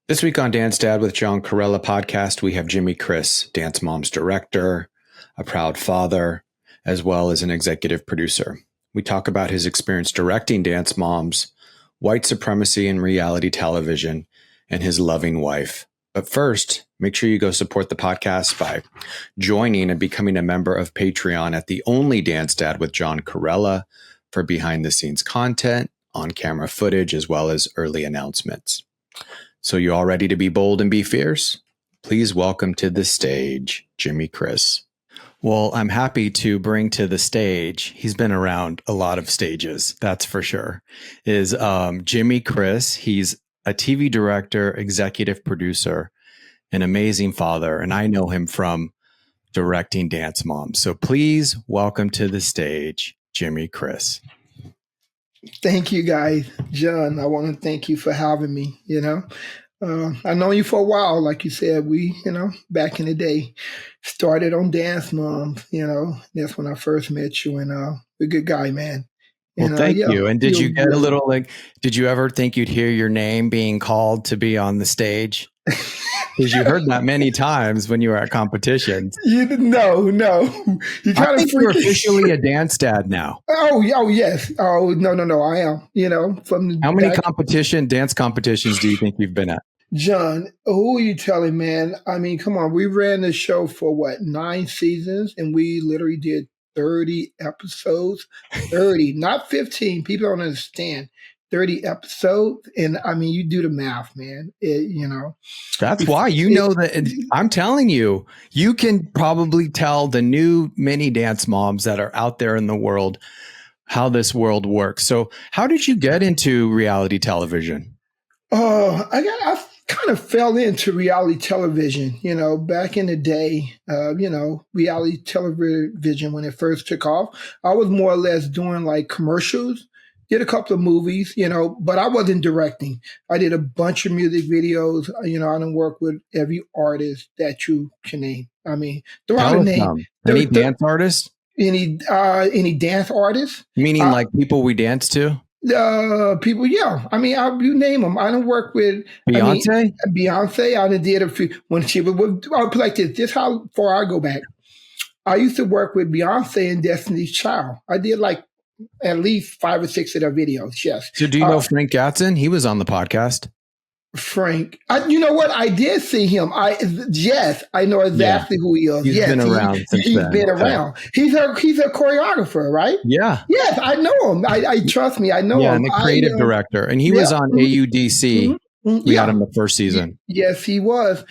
This week on Dance Dad with John Corella podcast, we have Jimmy Chris, Dance Mom's director, a proud father, as well as an executive producer. We talk about his experience directing Dance Moms, white supremacy in reality television, and his loving wife. But first, make sure you go support the podcast by joining and becoming a member of Patreon at the only Dance Dad with John Corella for behind the scenes content, on camera footage, as well as early announcements. So you all ready to be bold and be fierce? Please welcome to the stage, Jimmy Chris. Well, I'm happy to bring to the stage, he's been around a lot of stages, that's for sure, is Jimmy Chris. He's a TV director, executive producer, an amazing father, and I know him from directing Dance Moms. So please welcome to the stage, Jimmy Chris. Thank you, guys. John, I want to thank you for having me. I've known you for a while. Like you said, we, back in the day, started on Dance Moms. That's when I first met you, and you're a good guy, man. Well, thank you. And did you get a little did you ever think you'd hear your name being called to be on the stage? Because you heard that many times when you were at competitions. No. I think you're officially a dance dad now. Oh, yes. Oh, no. I am. How many dance competitions do you think you've been at? John, who are you telling, man? I mean, come on. We ran the show for 9 seasons, and we literally did 30 episodes. 30, not 15. People don't understand. 30 episodes. And I mean, you do the math, man. That's why that I'm telling you, you can probably tell the new mini dance moms that are out there in the world how this world works. So how did you get into reality television? I kind of fell into reality television, back in the day, reality television, when it first took off, I was more or less doing like commercials, did a couple of movies, but I wasn't directing. I did a bunch of music videos. I didn't work with every artist that you can name. I mean, throughout the name. Any dance artists? Any dance artists? Meaning like people we dance to? People, yeah. I mean, you name them. I don't work with Beyonce. Beyonce, I did a few when she was. I'll put like this. This how far I go back. I used to work with Beyonce and Destiny's Child. I did like at least 5 or 6 of their videos. Yes. So, do you know Frank Gatson? He was on the podcast. Frank, you know what? I did see him. Yes, I know exactly who he is. He's been around. He's been around. He's a choreographer, right? Yeah. Yes, I know him. I trust me. I know him. Yeah, and the creative director, and he was on AUDC. We got him the first season. Yes, he was.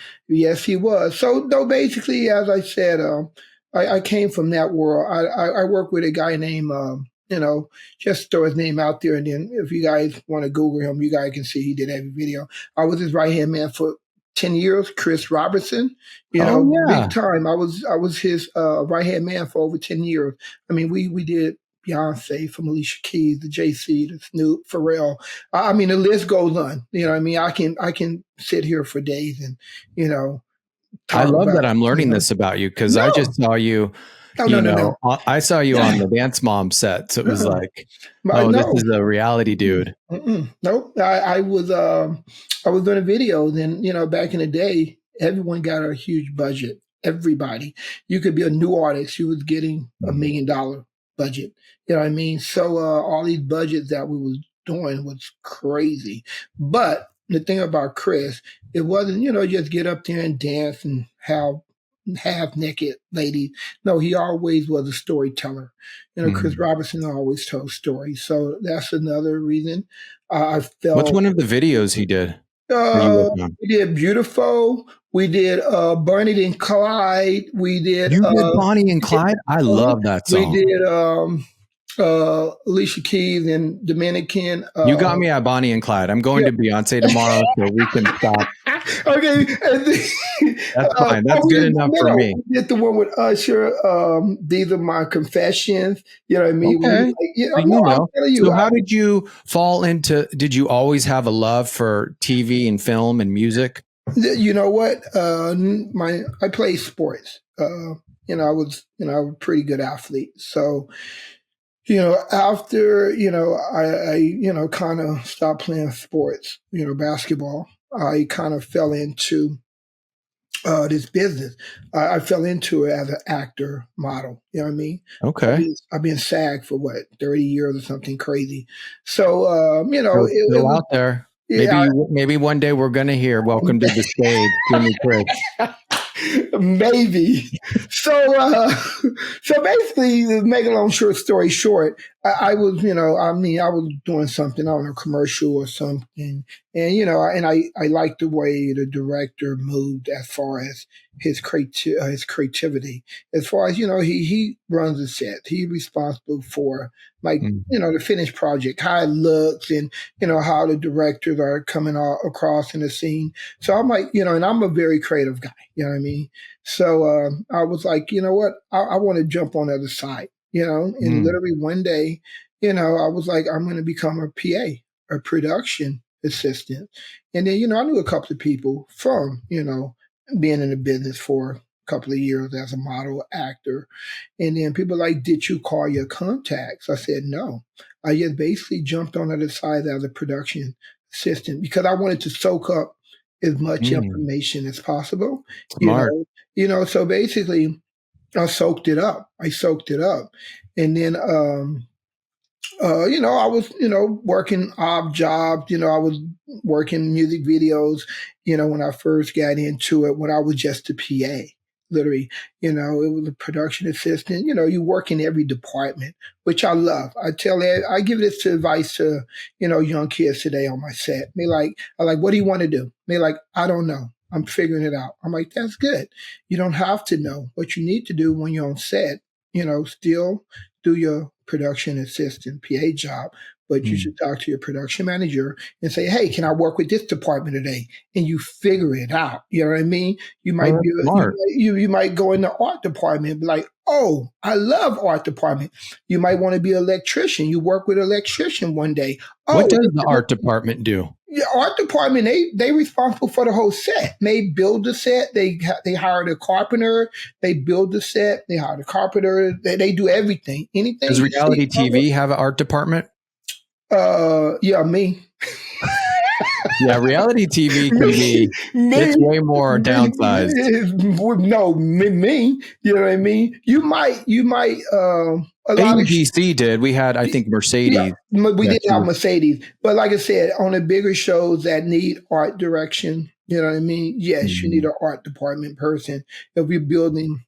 So, though, basically, as I said, I came from that world. I work with a guy named. Just throw his name out there. And then if you guys want to Google him, you guys can see he did every video. I was his right-hand man for 10 years, Chris Robertson, big time. I was his right-hand man for over 10 years. I mean, we did Beyonce, from Alicia Keys, the JC, the Snoop, Pharrell. I mean, the list goes on. I mean, I can sit here for days and, I love that I'm learning this about you, because I just saw you. No. I saw you on the Dance Mom set, so it was like, this is a reality dude. Nope. I was doing a video. Then back in the day, everyone got a huge budget. Everybody, you could be a new artist, you was getting $1 million budget. You know what I mean? So all these budgets that we was doing was crazy. But the thing about Chris, it wasn't just get up there and dance and have half-naked lady. No, he always was a storyteller. Chris Robertson always told stories. So that's another reason I felt. What's one of the videos he did? We did Beautiful. We did Bonnie and Clyde. We did. You did Bonnie and Clyde? I love that song. We did Alicia Keys and Dominican. You got me at Bonnie and Clyde. I'm going to Beyonce tomorrow, so we can stop. Okay. That's fine. That's good enough for me. We did the one with Usher. These are my confessions. You know what I mean? Okay. So how did you fall into, did you always have a love for TV and film and music? You know what? I played sports. I was a pretty good athlete. So, after, I kind of stopped playing sports, basketball. I kind of fell into this business. I fell into it as an actor model. You know what I mean? Okay. I've been SAG for what 30 years or something crazy. So So it still was out there. yeah. Maybe one day we're going to hear "Welcome to the Stage," Jimmy Chris. Maybe. So basically, to make a long short story short, I was, I was doing something on a commercial or something, and I liked the way the director moved as far as his creativity. As far as he runs the set. He's responsible for the finished project, how it looks, and how the directors are coming across in the scene. So I'm like, and I'm a very creative guy. You know what I mean? So I was like, you know what? I want to jump on the other side, and literally one day, I was like, I'm going to become a PA, a production assistant. And then, I knew a couple of people from, being in the business for a couple of years as a model actor. And then people like, did you call your contacts? I said, no. I just basically jumped on the other side as a production assistant because I wanted to soak up as much information as possible. Smart. So basically I soaked it up. And then I was, working odd jobs. I was working music videos, when I first got into it, when I was just a PA. Literally, it was a production assistant. You work in every department, which I love. I give this advice to, young kids today on my set. What do you want to do? They like, I don't know. I'm figuring it out. I'm like, that's good. You don't have to know. What you need to do when you're on set, still do your production assistant PA job, but you should talk to your production manager and say, hey, can I work with this department today? And you figure it out. You know what I mean? You might be smart. You might go in the art department and be like, oh, I love art department. You might want to be an electrician. You work with an electrician one day. What does the art department do? The art department, they responsible for the whole set. They build the set. They hire the carpenter. They build the set. They hire the carpenter. They do everything. Anything. Does reality TV have an art department? Yeah, me. Yeah, reality TV can be. It's way more downsized. No, me. You know what I mean? You might. A lot of ABC did. We had, I think, Mercedes. Yeah, we did have Mercedes, but like I said, on the bigger shows that need art direction, you know what I mean? Yes, you need an art department person. If we're building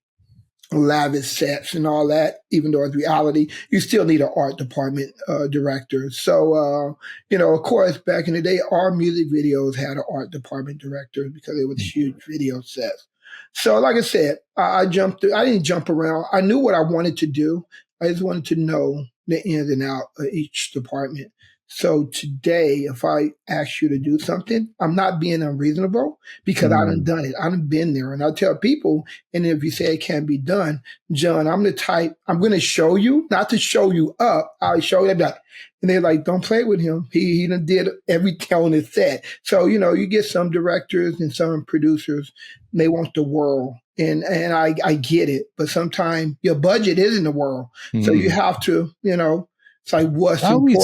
lavish sets and all that, even though it's reality, you still need an art department director. So, of course, back in the day, our music videos had an art department director because it was huge video sets. So, like I said, I didn't jump around. I knew what I wanted to do. I just wanted to know the ins and out of each department. So today, if I ask you to do something, I'm not being unreasonable because I done it. I done been there. And I tell people, and if you say it can't be done, John, I'm the type, I'm going to show you, not to show you up. I'll show you that. And they're like, don't play with him. He done did everything on his set. So, you get some directors and some producers, they want the world. And I get it. But sometimes your budget isn't the world. So you have to, it's like what's important. I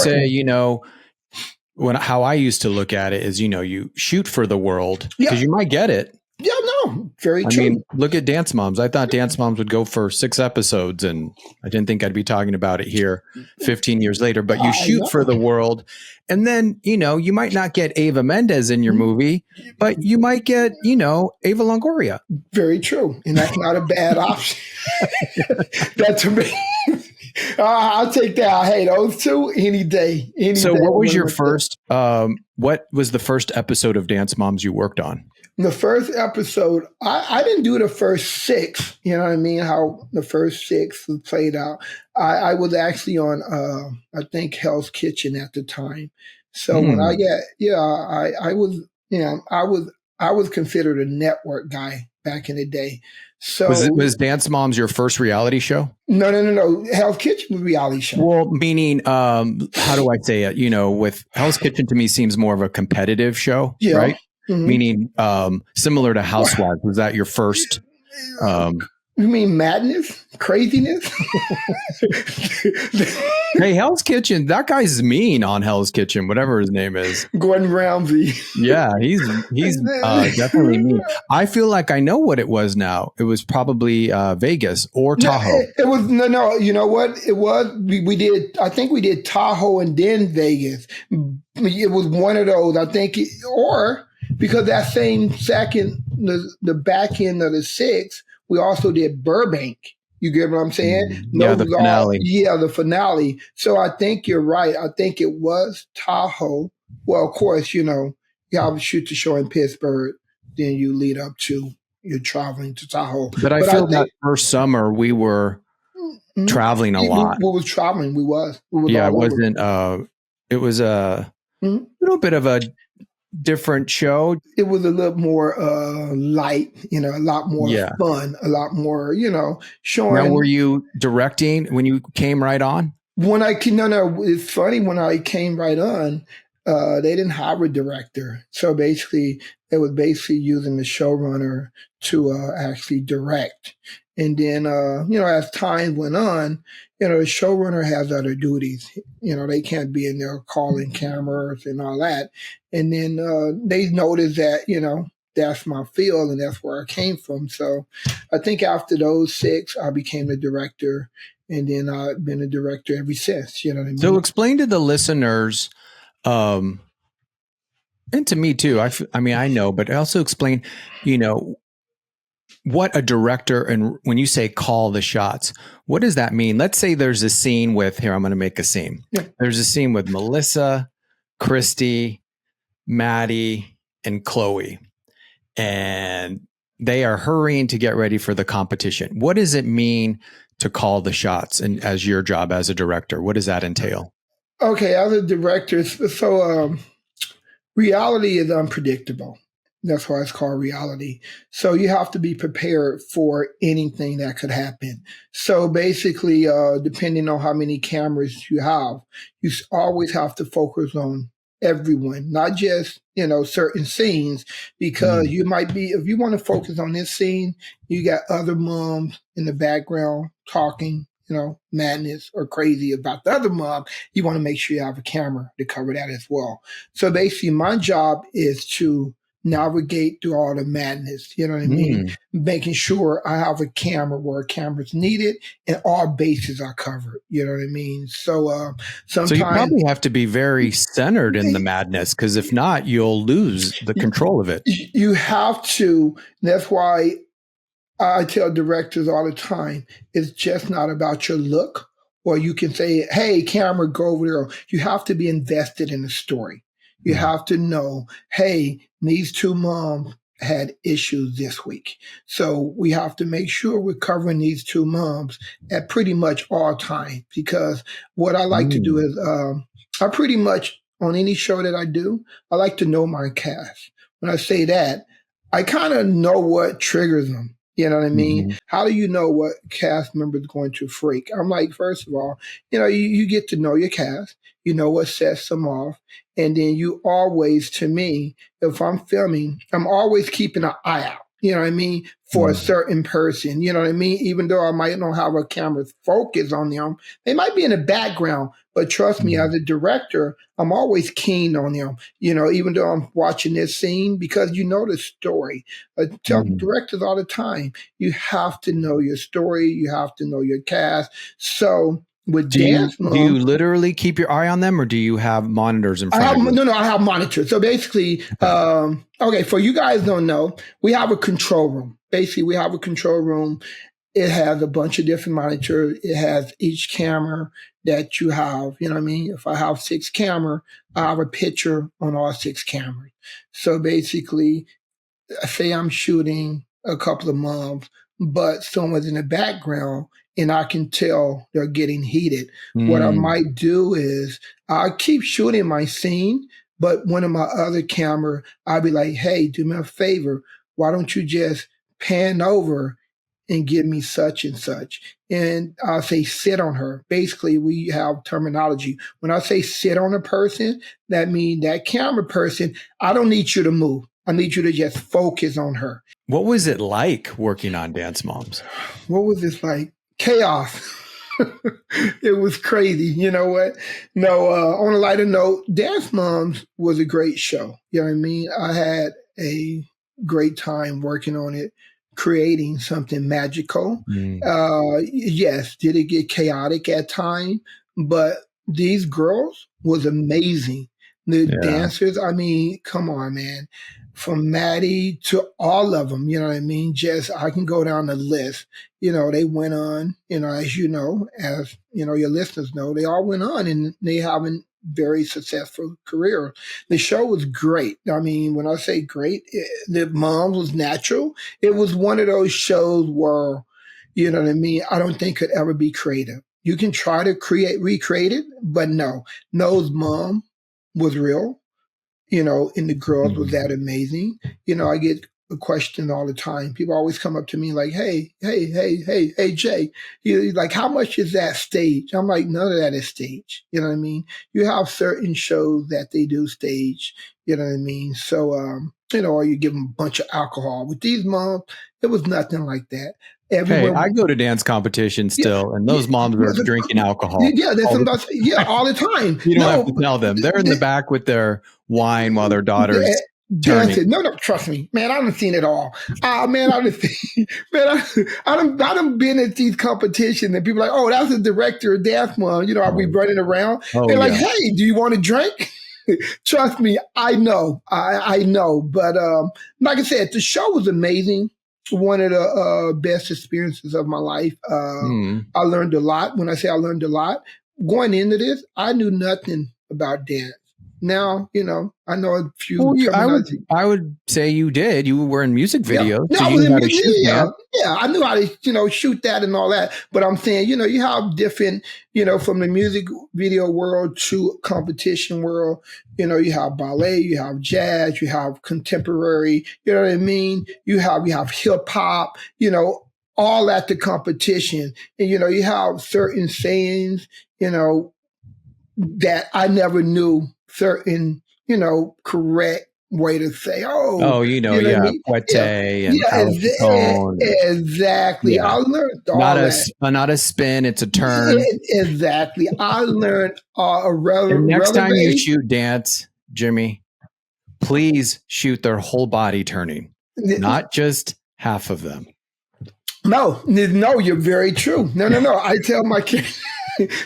would say, how I used to look at it is, you shoot for the world because you might get it. Yeah, no, very true. I mean, look at Dance Moms. I thought Dance Moms would go for 6 episodes, and I didn't think I'd be talking about it here 15 years later. But you shoot for the world, and then you might not get Eva Mendes in your movie, but you might get Eva Longoria. Very true, and that's not a bad option. That's amazing. I'll take that. Hey, those two any day. So, what was your first? What was the first episode of Dance Moms you worked on? The first episode, I didn't do the first 6. You know what I mean? How the first 6 was played out. I was actually on, I think, Hell's Kitchen at the time. So when I was considered a network guy back in the day. So was Dance Moms your first reality show? No. Hell's Kitchen was a reality show. Well, meaning, how do I say it? With Hell's Kitchen to me seems more of a competitive show, right? Mm-hmm. Meaning, similar to Housewives. Was that your first? You mean madness? Craziness? Hey, Hell's Kitchen, that guy's mean on Hell's Kitchen, whatever his name is. Gordon Ramsay. Yeah, he's definitely mean. I feel like I know what it was now. It was probably Vegas or No, Tahoe. it was no. You know what it was? We did. I think we did Tahoe and then Vegas. It was one of those. I think, or because that same second, the back end of the six, we also did Burbank. You get what I'm saying? Yeah, the finale. The finale. So I think you're right. I think it was Tahoe. Well, of course, you have to shoot the show in Pittsburgh, then you lead up to you're traveling to Tahoe. But I feel that first summer we were traveling a lot. We was traveling. We was yeah, it wasn't. It was a little bit of a different show. It was a little more light, a lot more fun, a lot more, showing. Now, were you directing when you came right on? When I came, no, it's funny. When I came right on, they didn't have a director, so basically, they was basically using the showrunner to actually direct. And then, as time went on, the showrunner has other duties. They can't be in there calling cameras and all that. And then they noticed that, that's my field and that's where I came from. So I think after those 6, I became the director. And then I've been a director ever since. You know what I mean? So explain to the listeners, and to me too. I mean, I know, but also explain, what a director, and when you say call the shots, what does that mean? Let's say there's a scene with, here, I'm going to make a scene. Yeah. There's a scene with Melissa, Christy, Maddie, and Chloe, and they are hurrying to get ready for the competition. What does it mean to call the shots, and as your job as a director, what does that entail? Okay, as a director, so reality is unpredictable. That's why it's called reality. So you have to be prepared for anything that could happen. So basically, depending on how many cameras you always have to focus on everyone, not just, certain scenes, because you might be, if you want to focus on this scene, you got other moms in the background talking, madness or crazy about the other mom. You want to make sure you have a camera to cover that as well. So basically, my job is to navigate through all the madness, you know what I mean? Making sure I have a camera where a camera's needed and all bases are covered, you know what I mean? So sometimes... So you probably have to be very centered in the madness, because if not, you'll lose the control of it. You have to. That's why I tell directors all the time, it's just not about your look, or you can say, hey, camera, go over there. You have to be invested in the story. You have to know, hey, these 2 moms had issues this week. So we have to make sure we're covering these 2 moms at pretty much all times, because what I like to do is I pretty much, on any show that I do, I like to know my cast. When I say that, I kind of know what triggers them. You know what I mean? How do you know what cast member is going to freak? I'm like, first of all, you get to know your cast. You know what sets them off. And then you always, to me, if I'm filming, I'm always keeping an eye out, you know what I mean, for a certain person, you know what I mean? Even though I might not have a camera focus on them, they might be in the background, but trust me, as a director, I'm always keen on them, even though I'm watching this scene, because you know the story. I tell directors all the time, you have to know your story, you have to know your cast. So with Dance Mom, do you literally keep your eye on them, or do you have monitors in front of you? No, I have monitors. So basically, okay, for you guys don't know, we have a control room. Basically, we have a control room. It has a bunch of different monitors. It has each camera that you have. You know what I mean? If I have 6 cameras, I have a picture on all 6 cameras. So basically, say I'm shooting a couple of moms, but someone's in the background and I can tell they're getting heated. What I might do is I keep shooting my scene, but one of my other camera, I'll be like, hey, do me a favor. Why don't you just pan over and give me such and such? And I'll say, sit on her. Basically, we have terminology. When I say sit on a person, that means that camera person, I don't need you to move. I need you to just focus on her. What was it like working on Dance Moms? What was this like? Chaos. It was crazy. You know what? No, on a lighter note, Dance Moms was a great show. You know what I mean? I had a great time working on it, creating something magical. Mm, Yes, did it get chaotic at times? But these girls was amazing. The yeah. dancers, I mean, come on, man. From Maddie to all of them, you know what I mean? Just, I can go down the list. They went on, as your listeners know, they all went on and they having very successful career. The show was great. I mean, when I say great, the Moms was natural. It was one of those shows where, you know what I mean, I don't think could ever be creative. You can try to recreate it, but no. No's mom was real, and the girls was Mm. that amazing. I get a question all the time. People always come up to me like, hey, Jay, like, how much is that stage? I'm like, none of that is stage. You know what I mean? You have certain shows that they do stage, you know what I mean? So, or you give them a bunch of alcohol. With these moms, it was nothing like that. Hey, Everyone, I go to dance competitions yeah, still, and yeah, those moms are drinking alcohol. yeah, that's All what I'm the about to say. Yeah, all the time. You don't have No, to tell them. They're in the back with their wine while their daughter's that's turning. it. No, trust me, man. I done seen it all. Man, I done, man, I done been at these competitions and people are like, oh, that's the director of Dance Mom. I'll be Oh, running around. oh They're like, yeah. hey, do you want a drink? Trust me, I know. I know. But like I said, the show was amazing. One of the best experiences of my life. Mm. I learned a lot. When I say I learned a lot, going into this, I knew nothing about dance. Now, I know a few Well, terminology. I would say you did. You were in music Yeah, videos, yeah, so I you was knew in how to music. shoot Yeah, dance. yeah, I knew how to, shoot that and all that. But I'm saying, you have different, from the music video world to competition world. You have ballet, you have jazz, you have contemporary. You know what I mean? You have hip hop. All at the competition, and you have certain sayings. That I never knew certain, correct way to say, oh, Oh, you know what I yeah, mean? Puete Yeah. and Yeah, Palatine. exactly. Yeah, I learned all that. not a spin. It's a turn. Exactly. I learned a And next time you releve. shoot dance, Jimmy, please shoot their whole body turning, not just half of them. No, you're very true. No. I tell my kids,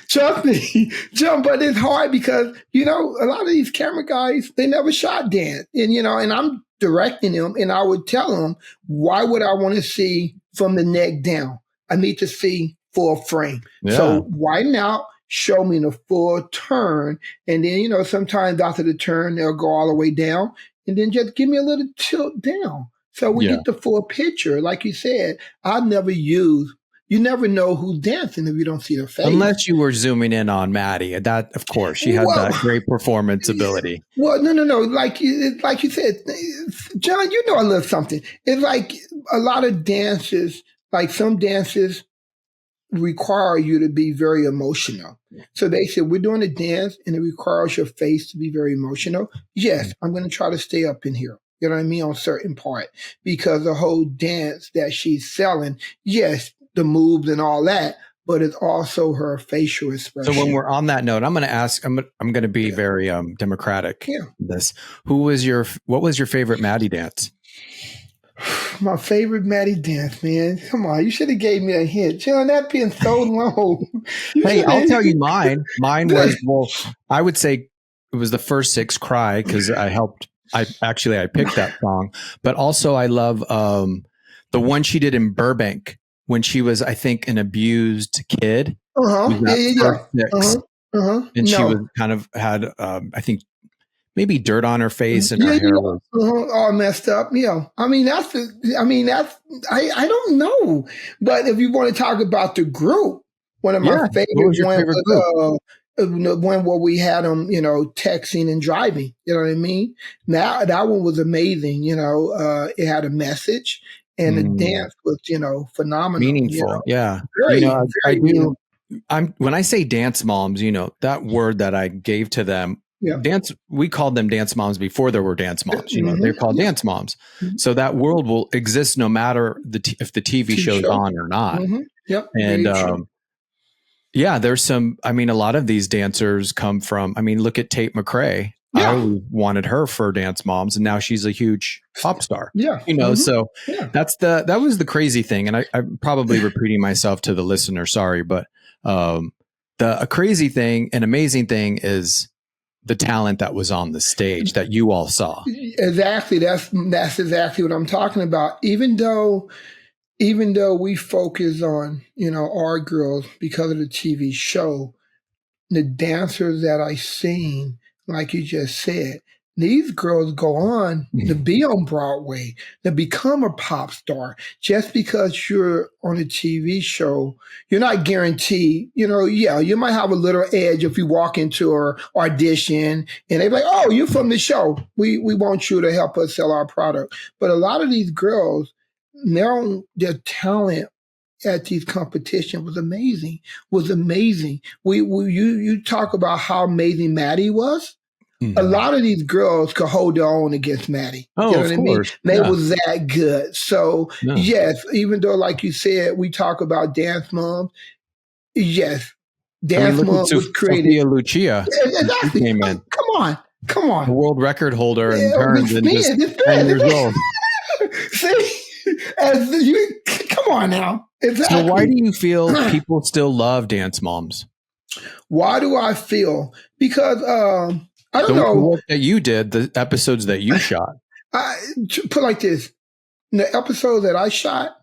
trust me, John, but it's hard because, a lot of these camera guys, they never shot dance. And I'm directing them and I would tell them, why would I want to see from the neck down? I need to see full frame. Yeah. So why not show me the full turn? And then, sometimes after the turn, they'll go all the way down and then just give me a little tilt down. So we Yeah. get the full picture. Like you said, you never know who's dancing if you don't see the face. Unless you were zooming in on Maddie. That, of course, she had Well, that great performance ability. well, no. Like you said, John, you know a little something. It's like a lot of dances, like some dances require you to be very emotional. So they said, we're doing a dance and it requires your face to be very emotional. Yes, I'm going to try to stay up in here. You know what I mean? On certain part, because the whole dance that she's selling, yes, the moves and all that, but it's also her facial expression. So when we're on that note, I'm going to ask, I'm going to be very democratic. Yeah. This, what was your favorite Maddie dance? My favorite Maddie dance, man. Come on, you should have gave me a hint, John. That been so long. Hey, I'll tell you mine. Mine was, well, I would say it was the first Six Cry because I picked that song, but also I love the one she did in Burbank when she was, I think, an abused kid. Yeah. And she was kind of had, I think, maybe dirt on her face and her hair was all messed up. I mean, I don't know. But if you want to talk about the group, one of my favorite What was your ones favorite group? was the one where we had them, texting and driving. You know what I mean? Now that one was amazing. It had a message and the dance was, phenomenal. Meaningful. Yeah. Very, I very do. When I say dance moms, that word that I gave to them Yeah. we called them dance moms before there were dance moms. They're called dance moms. Mm-hmm. So that world will exist no matter if the TV show's on or not. Mm-hmm. Yep. And Very true. yeah, there's some. I mean, a lot of these dancers come from. I mean, look at Tate McRae. Yeah. I always wanted her for Dance Moms, and now she's a huge pop star. Yeah. So that was the crazy thing. And I'm probably repeating myself to the listener. Sorry, but a crazy thing, an amazing thing is the talent that was on the stage that you all saw. Exactly. That's exactly what I'm talking about. Even though we focus on, our girls because of the TV show, the dancers that I seen, like you just said, these girls go on to be on Broadway, to become a pop star. Just because you're on a TV show, you're not guaranteed, you might have a little edge if you walk into an audition and they're like, oh, you're from the show. We want you to help us sell our product. But a lot of these girls, their talent at these competitions was amazing. You talk about how amazing Maddie was. Mm-hmm. A lot of these girls could hold their own against Maddie. Oh, you know what I mean? They was that good. So yes, even though, like you said, we talk about dance moms. Yes, dance moms was created. Sophia Lucia, exactly. Came in. Come on. The world record holder and turns and just 10 years old. See. Come on now. Exactly. So why do you feel people still love dance moms? Why do I feel? Because I don't know. The work that you did, the episodes that you shot. Put like this. The episodes that I shot,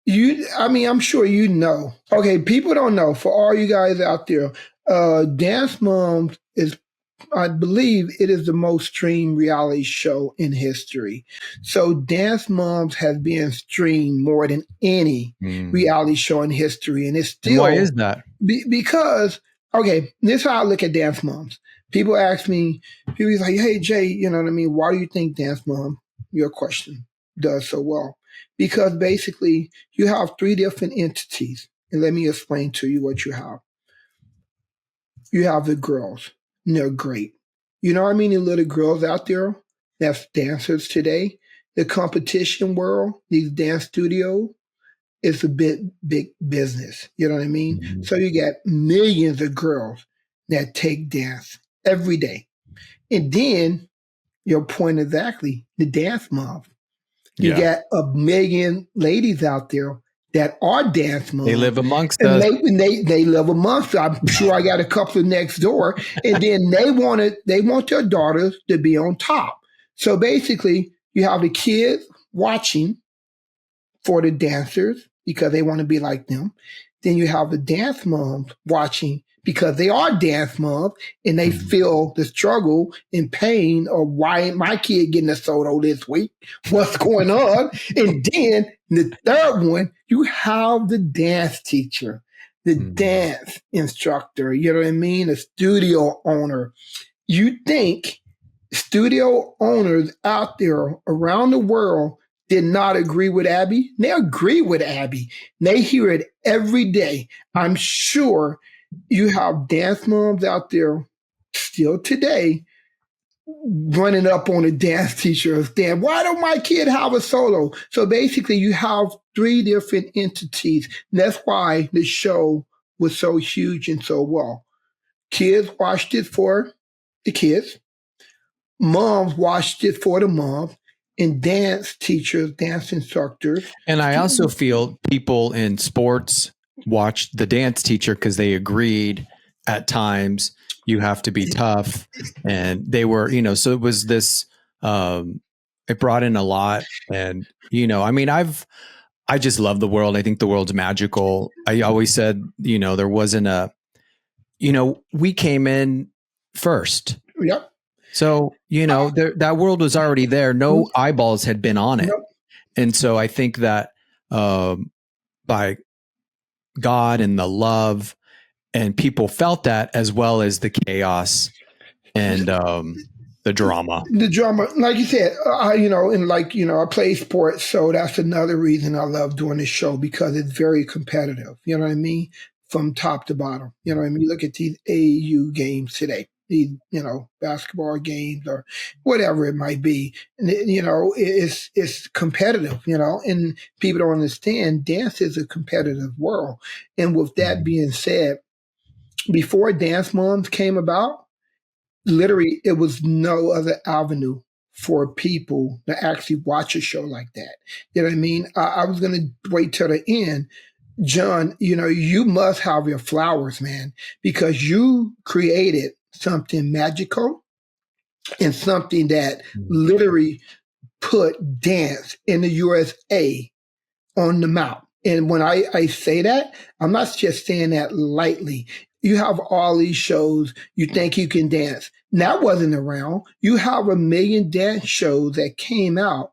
I'm sure you know. Okay, people don't know. For all you guys out there, Dance Moms is, I believe it is the most streamed reality show in history. So Dance Moms has been streamed more than any reality show in history. And it's still... And why is that? Because, okay, this is how I look at Dance Moms. People ask me, people like, hey, Jay, you know what I mean? Why do you think Dance Mom, your question, does so well? Because basically you have three different entities. And let me explain to you what you have. You have the girls. And they're great. You know how many little girls out there that's dancers today? The competition world, these dance studios, it's a big business. You know what I mean? Mm-hmm. So you got millions of girls that take dance every day. And then, your point exactly, the dance moms. You got a million ladies out there that are dance moms. They live amongst us. They live amongst us. I'm sure I got a couple next door. And then they want their daughters to be on top. So basically, you have the kids watching for the dancers because they want to be like them. Then you have the dance moms watching because they are dance moms and they feel the struggle and pain of why ain't my kid getting a solo this week? What's going on? And then the third one, you have the dance teacher, the dance instructor, you know what I mean? The studio owner. You think studio owners out there around the world did not agree with Abby? They agree with Abby. They hear it every day. I'm sure you have dance moms out there still today running up on a dance teacher and saying, why don't my kid have a solo? So basically you have three different entities. And that's why the show was so huge and so well. Kids watched it for the kids. Moms watched it for the moms. And dance teachers, dance instructors. And I also feel people in sports watched the dance teacher because they agreed at times you have to be tough. And they were, so it was this, it brought in a lot. And, I just love the world. I think the world's magical. I always said, there wasn't we came in first. Yep. So, that world was already there. No eyeballs had been on it. Yep. And so I think that by God and the love, and people felt that as well as the chaos and the drama. The drama, like you said, I play sports. So that's another reason I love doing this show because it's very competitive. You know what I mean? From top to bottom. You know what I mean? Look at these AAU games today. these, basketball games or whatever it might be. And it's competitive, and people don't understand dance is a competitive world. And with that being said, before Dance Moms came about, literally it was no other avenue for people to actually watch a show like that. You know what I mean? I was going to wait till the end. John, you must have your flowers, man, because you created something magical and something that literally put dance in the USA on the map. And when I say that, I'm not just saying that lightly. You have all these shows, you think you can dance. That wasn't around. You have a million dance shows that came out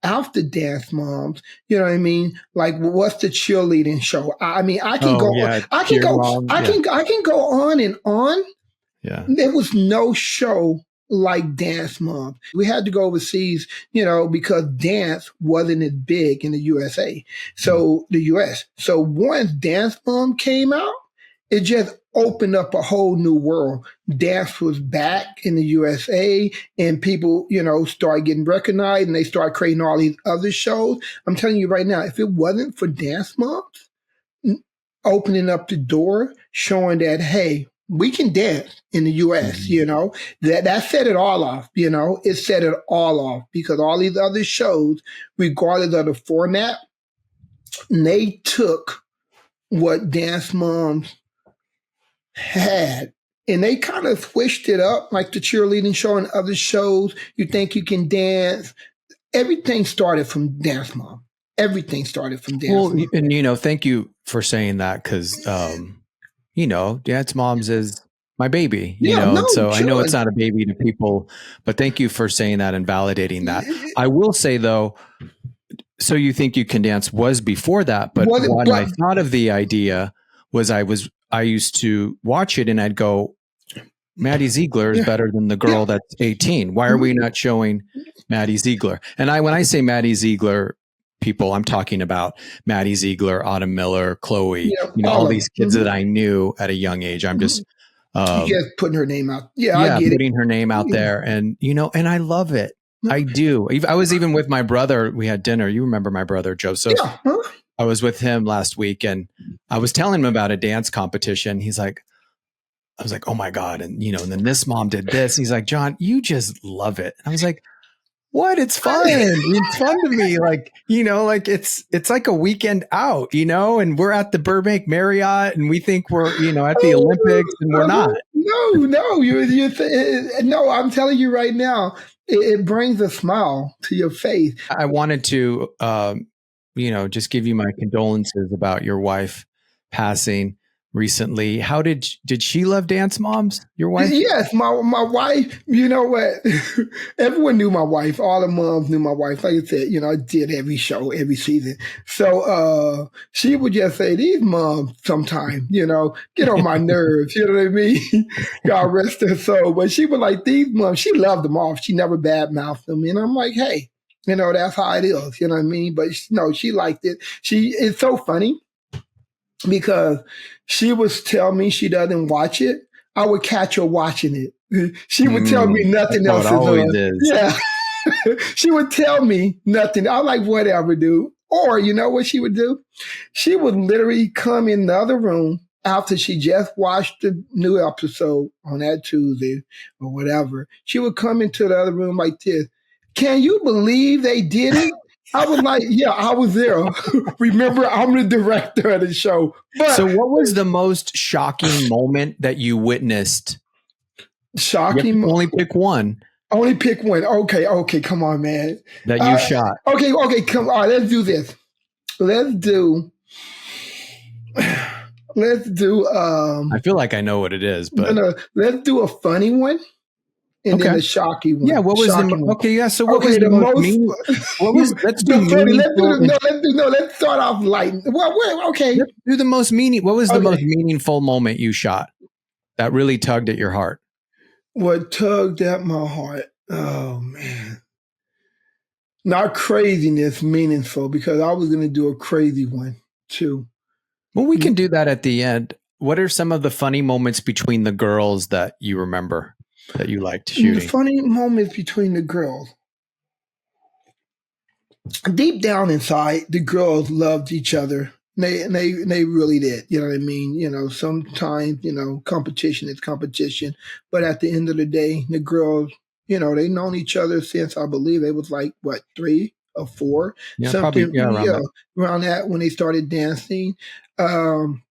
after Dance Moms. You know what I mean? Like, what's the cheerleading show? I mean, I can Oh go, yeah, I can cheer go, mom. I can, I can go on and on. Yeah. There was no show like Dance Moms. We had to go overseas, because dance wasn't as big in the USA. So the US. So once Dance Mom came out, it just opened up a whole new world. Dance was back in the USA and people, started getting recognized and they started creating all these other shows. I'm telling you right now, if it wasn't for Dance Moms opening up the door, showing that, hey, we can dance in the US, that set it all off, it set it all off because all these other shows, regardless of the format, they took what Dance Moms had and they kind of switched it up, like the cheerleading show and other shows. You think you can dance. Everything started from Dance Mom. Everything started from Dance Mom. And thank you for saying that because Dance Moms is my baby, so John. I know it's not a baby to people, but thank you for saying that and validating that. I will say though, So You Think You Can Dance was before that, but when I thought of the idea was I used to watch it and I'd go, Maddie Ziegler is better than the girl that's 18. Why are we not showing Maddie Ziegler? And when I say Maddie Ziegler, people, I'm talking about Maddie Ziegler, Autumn Miller, Chloe, all these kids that I knew at a young age. I'm just putting her name out. I get putting her name out there. And, and I love it. I do. I was even with my brother. We had dinner. You remember my brother, Joseph? Yeah. I was with him last week and I was telling him about a dance competition. He's like, I was like, oh my God. And, and then this mom did this. He's like, John, you just love it. And I was like, what? It's fun. It's fun to me. Like, it's like a weekend out, and we're at the Burbank Marriott and we think we're, at the Olympics and we're not. No, I'm telling you right now, it brings a smile to your face. I wanted to, just give you my condolences about your wife passing recently. How did she love Dance Moms, your wife? Yes, my wife, you know what? Everyone knew my wife. All the moms knew my wife. Like I said, I did every show, every season. So she would just say, these moms sometimes, get on my nerves. You know what I mean? God rest her soul. But she was like, these moms, she loved them all. She never badmouthed them. And I'm like, hey, that's how it is. You know what I mean? But no, she liked it. It's so funny because she would tell me she doesn't watch it. I would catch her watching it. She would tell me nothing else is on. Yeah. She would tell me nothing. I'm like, whatever, dude. Or you know what she would do? She would literally come in the other room after she just watched the new episode on that Tuesday or whatever. She would come into the other room like this. Can you believe they did it? I was like, yeah, I was there. Remember, I'm the director of the show. But so what was the most shocking moment that you witnessed? Shocking? Only pick one. Only pick one. Okay, come on, man. That you shot. Okay, come on. Let's do this. Let's do I feel like I know what it is, but let's do a funny one. And then a shocking one. Yeah, what was the one. Okay, yeah. So what was the most meaningful? What was? Let's do meaningful. Let's start off light. Well, okay. Let's do the most meaning. What was the most meaningful moment you shot that really tugged at your heart? What tugged at my heart? Oh man, not craziness, meaningful because I was going to do a crazy one too. Well, we can do that at the end. what are some of the funny moments between the girls that you remember that you liked The shooting? funny moments between the girls. Deep down inside, the girls loved each other. They really did. You know what I mean? Sometimes, competition is competition. But at the end of the day, the girls, they known each other since I believe they was like what, 3 or 4, Yeah, probably, something, yeah, around that. around that when they started dancing. Um,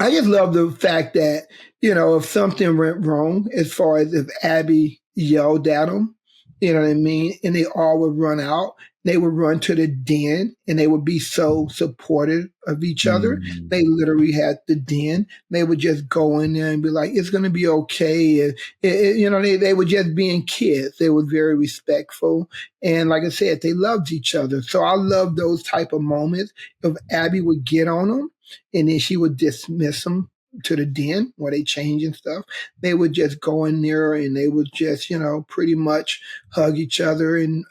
I just love the fact that, if something went wrong, as far as if Abby yelled at them, you know what I mean? And they all would run out. They would run to the den and they would be so supportive of each other. Mm. They literally had the den. They would just go in there and be like, it's going to be okay. And, they were just being kids. They were very respectful. And like I said, they loved each other. So I love those type of moments. If Abby would get on them, and then she would dismiss them to the den where they change and stuff. They would just go in there and they would just, pretty much hug each other and,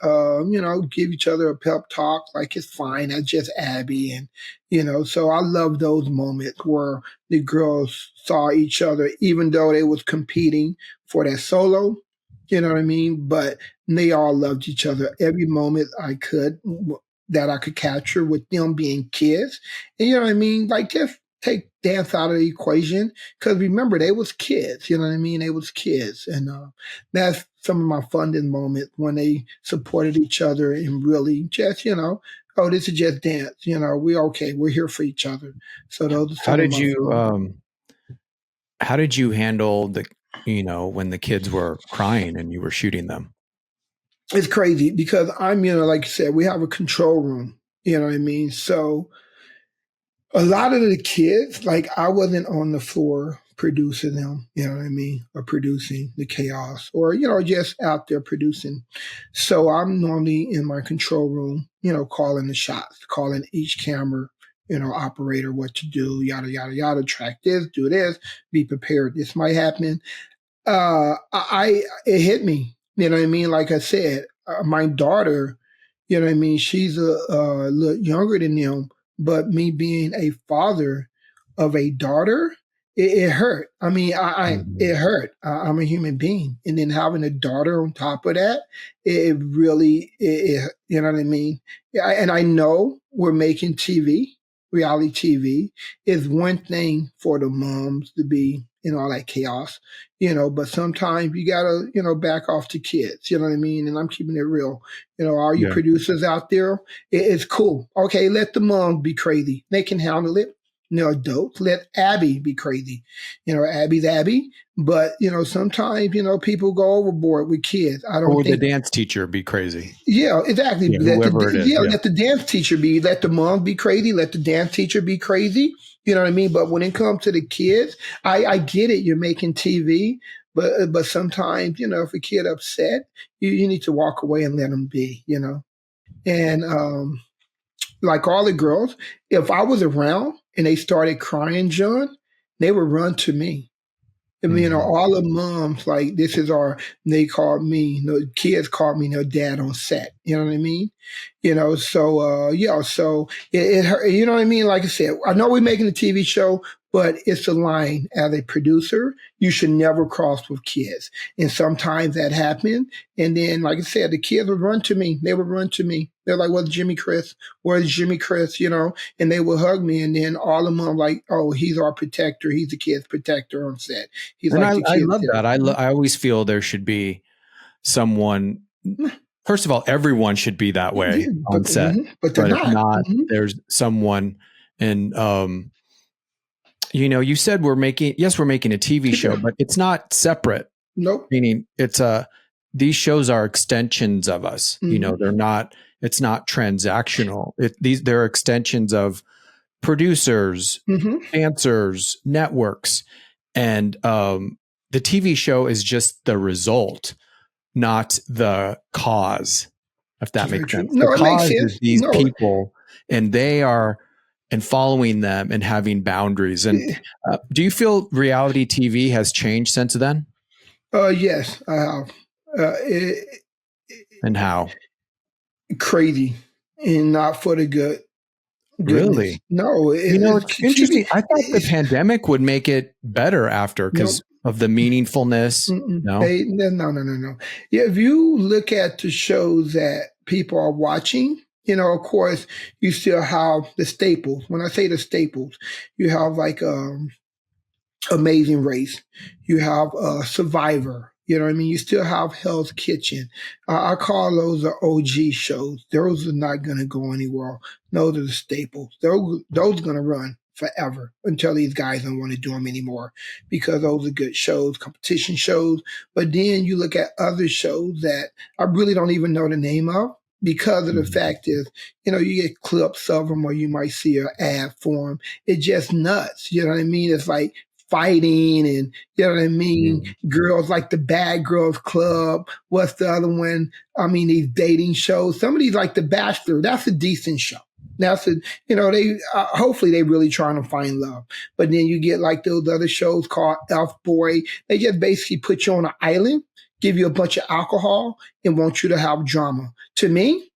give each other a pep talk like it's fine. That's just Abby. And, so I love those moments where the girls saw each other, even though they was competing for that solo, you know what I mean? But they all loved each other every moment that I could capture with them being kids. And you know what I mean? Like just take dance out of the equation. Cause remember, they was kids, you know what I mean? They was kids. And that's some of my fondest moments when they supported each other and really just, oh, this is just dance. We okay. We're here for each other. So those are How some of did my you fond. how did you handle when the kids were crying and you were shooting them? It's crazy because I'm, like you said, we have a control room. You know what I mean? So a lot of the kids, like I wasn't on the floor producing them, you know what I mean, or producing the chaos, or just out there producing. So I'm normally in my control room, calling the shots, calling each camera, operator what to do, yada yada yada, track this, do this, be prepared. This might happen. It hit me. You know what I mean? Like I said, my daughter, you know what I mean? She's a little younger than them, but me being a father of a daughter, it hurt. I mean, Mhm. it hurt. I'm a human being, and then having a daughter on top of that, it really, you know what I mean? Yeah, and I know we're making TV, reality TV is one thing for the moms to be in all that chaos, but sometimes you gotta, back off to kids, you know what I mean? And I'm keeping it real. All you Yeah. producers out there, it's cool. Okay, let the moms be crazy. They can handle it. Adults, let Abby be crazy. Abby's Abby. But, sometimes, people go overboard with kids. I Or don't would the think. dance teacher be crazy? Yeah, exactly. Yeah, whoever it is. Yeah. Let the dance teacher be. Let the mom be crazy. Let the dance teacher be crazy. You know what I mean? But when it comes to the kids, I get it. You're making TV, but sometimes if a kid upset, you need to walk away and let them be. And like all the girls, if I was around and they started crying, John, they would run to me. I mean, Mhm. all the moms, like, this is they called me, the kids called me their dad on set. You know what I mean? So, yeah, so it hurt, you know what I mean? Like I said, I know we're making a TV show, but it's a line as a producer, you should never cross with kids. And sometimes that happened. And then, like I said, the kids would run to me. They would run to me. They're like, where's Jimmy Chris? Where's Jimmy Chris? And they would hug me. And then all of them are like, oh, he's our protector. He's the kid's protector on set. He's And like the I kid's love that. I always feel there should be someone. First of all, everyone should be that way on set. but they're But if not. not, there's someone. And you said we're making a TV show, but it's not separate. Nope. Meaning, these shows are extensions of us. Mhm. They're not. It's not transactional. They're extensions of producers, Mhm. dancers, networks, and the TV show is just the result, not the cause, if that That's very makes true. sense. The No, it makes cause is sense. these No. people, and they are, and following them and having boundaries. And do you feel reality TV has changed since then? Yes, I have. It, And how? crazy and not for the good. goodness. Really? No, It's TV. interesting. I thought the pandemic would make it better after No, because of the meaningfulness. No? no. Yeah, if you look at the shows that people are watching, of course, you still have the staples. When I say the staples, you have like Amazing Race. You have Survivor. You know what I mean? You still have Hell's Kitchen. I call those the OG shows. Those are not going to go anywhere. Those are the staples. Those are going to run forever until these guys don't want to do them anymore because those are good shows, competition shows. But then you look at other shows that I really don't even know the name of because of the fact is, you get clips of them or you might see an ad for them. It's just nuts. You know what I mean? It's like fighting and you know what I mean? Girls like the Bad Girls Club. What's the other one? I mean, these dating shows. Some of these like The Bachelor. That's a decent show. That's they hopefully they really trying to find love. But then you get like those other shows called Elf Boy. They just basically put you on an island, give you a bunch of alcohol, and want you to have drama. To me,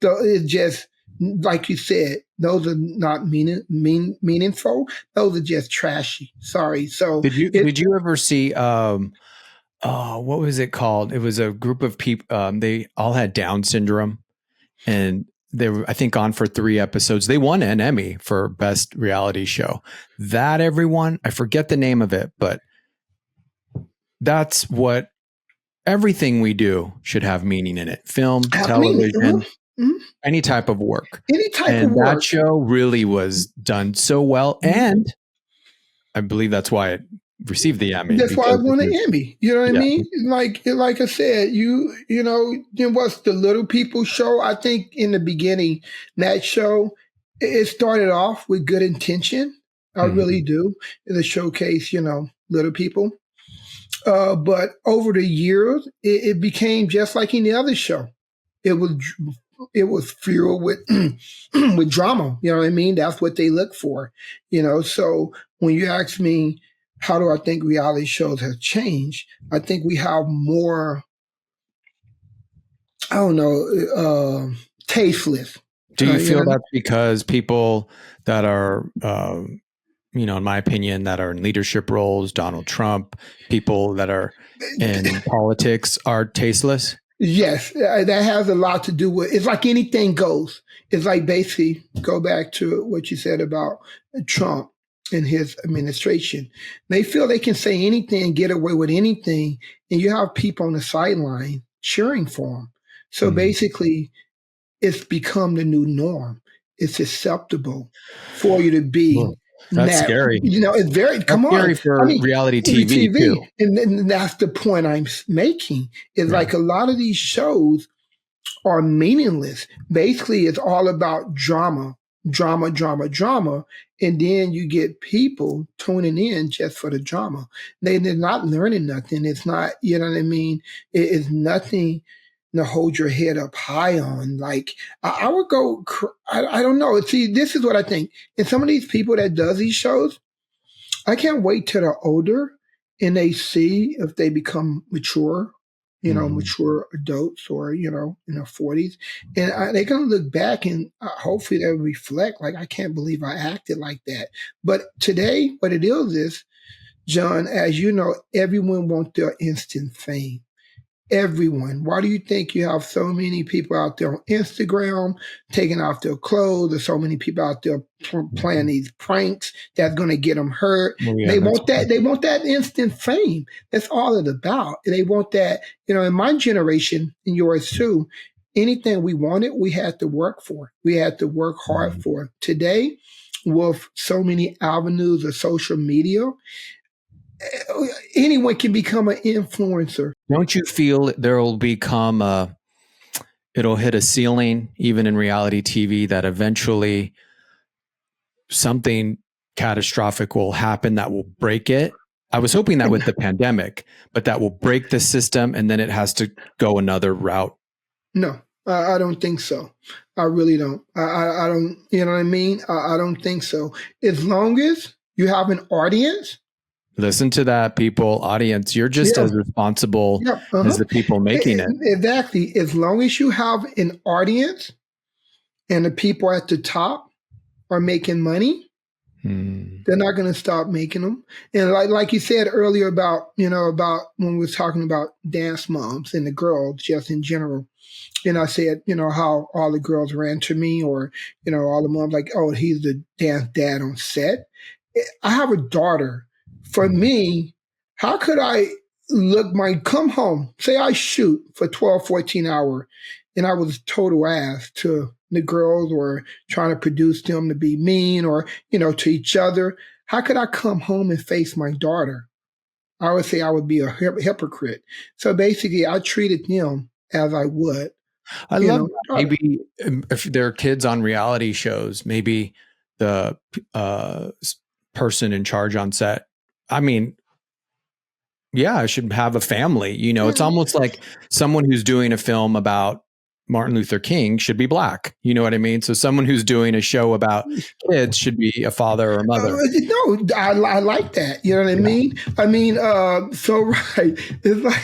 it's just like you said, those are not meaningful. Those are just trashy. Sorry. So Did you ever see what was it called? It was a group of people. They all had Down syndrome, and they were, I think, on for 3 episodes. They won an Emmy for best reality show. That everyone, I forget the name of it, but that's what everything we do should have meaning in it. Film, television, any type of work. Any type and of work. That show really was done so well, and I believe that's why it received the Emmy. That's why I won an Emmy. You know what I mean? Like I said, what's the Little People show? I think in the beginning, that show, it started off with good intention. I really do. To showcase, little people. But over the years, it became just like any other show. It was filled with with drama. You know what I mean? That's what they look for. So when you ask me, how do I think reality shows have changed? I think we have more, I don't know, tasteless. Do you feel that's because people that are, in my opinion, that are in leadership roles, Donald Trump, people that are in politics are tasteless? Yes, that has a lot to do with, it's like anything goes. It's like basically, go back to what you said about Trump and his administration. They feel they can say anything and get away with anything, and you have people on the sideline cheering for them. So basically, it's become the new norm. It's acceptable for you to be. That's scary. It's very, come on. Scary for reality TV too. And that's the point I'm making. Is like a lot of these shows are meaningless. Basically, it's all about drama. And then you get people tuning in just for the drama. They're not learning nothing. It's not, you know what I mean? It's nothing to hold your head up high on. Like, I would go, I don't know. See, this is what I think. And some of these people that does these shows, I can't wait till they're older and they see if they become mature, mature adults or, in their 40s. And they're going to look back and hopefully they'll reflect, like, I can't believe I acted like that. But today, what it is, John, as you know, everyone wants their instant fame. Everyone. Why do you think you have so many people out there on Instagram taking off their clothes? There's so many people out there playing these pranks that's going to get them hurt. They want that. They want that instant fame. That's all it's about. They want that. In my generation, and yours too, anything we wanted, we had to work for. We had to work hard for. Today, with so many avenues of social media, anyone can become an influencer. Don't you feel there'll become it'll hit a ceiling even in reality TV that eventually something catastrophic will happen that will break it? I was hoping that with the pandemic, but that will break the system and then it has to go another route. No, I don't think so. I really don't. I don't, you know what I mean? I don't think so. As long as you have an audience. Listen to that, people, audience. You're just as responsible as the people making it. Exactly. As long as you have an audience and the people at the top, are making money, they're not going to stop making them. And like you said earlier about when we were talking about dance moms and the girls just in general. And I said, how all the girls ran to me, or, all the moms like, oh, he's the dance dad on set. I have a daughter. For me, how could I come home, say I shoot for 12, 14 hours, and I was total ass to the girls or trying to produce them to be mean or, to each other. How could I come home and face my daughter? I would say I would be a hypocrite. So basically, I treated them as I would. I love that. Maybe if there are kids on reality shows, maybe the person in charge on set, I mean, yeah, I should have a family. It's almost like someone who's doing a film about Martin Luther King should be black. You know what I mean? So someone who's doing a show about kids should be a father or a mother. No, I like that. You know what I mean? I mean, so right. It's like,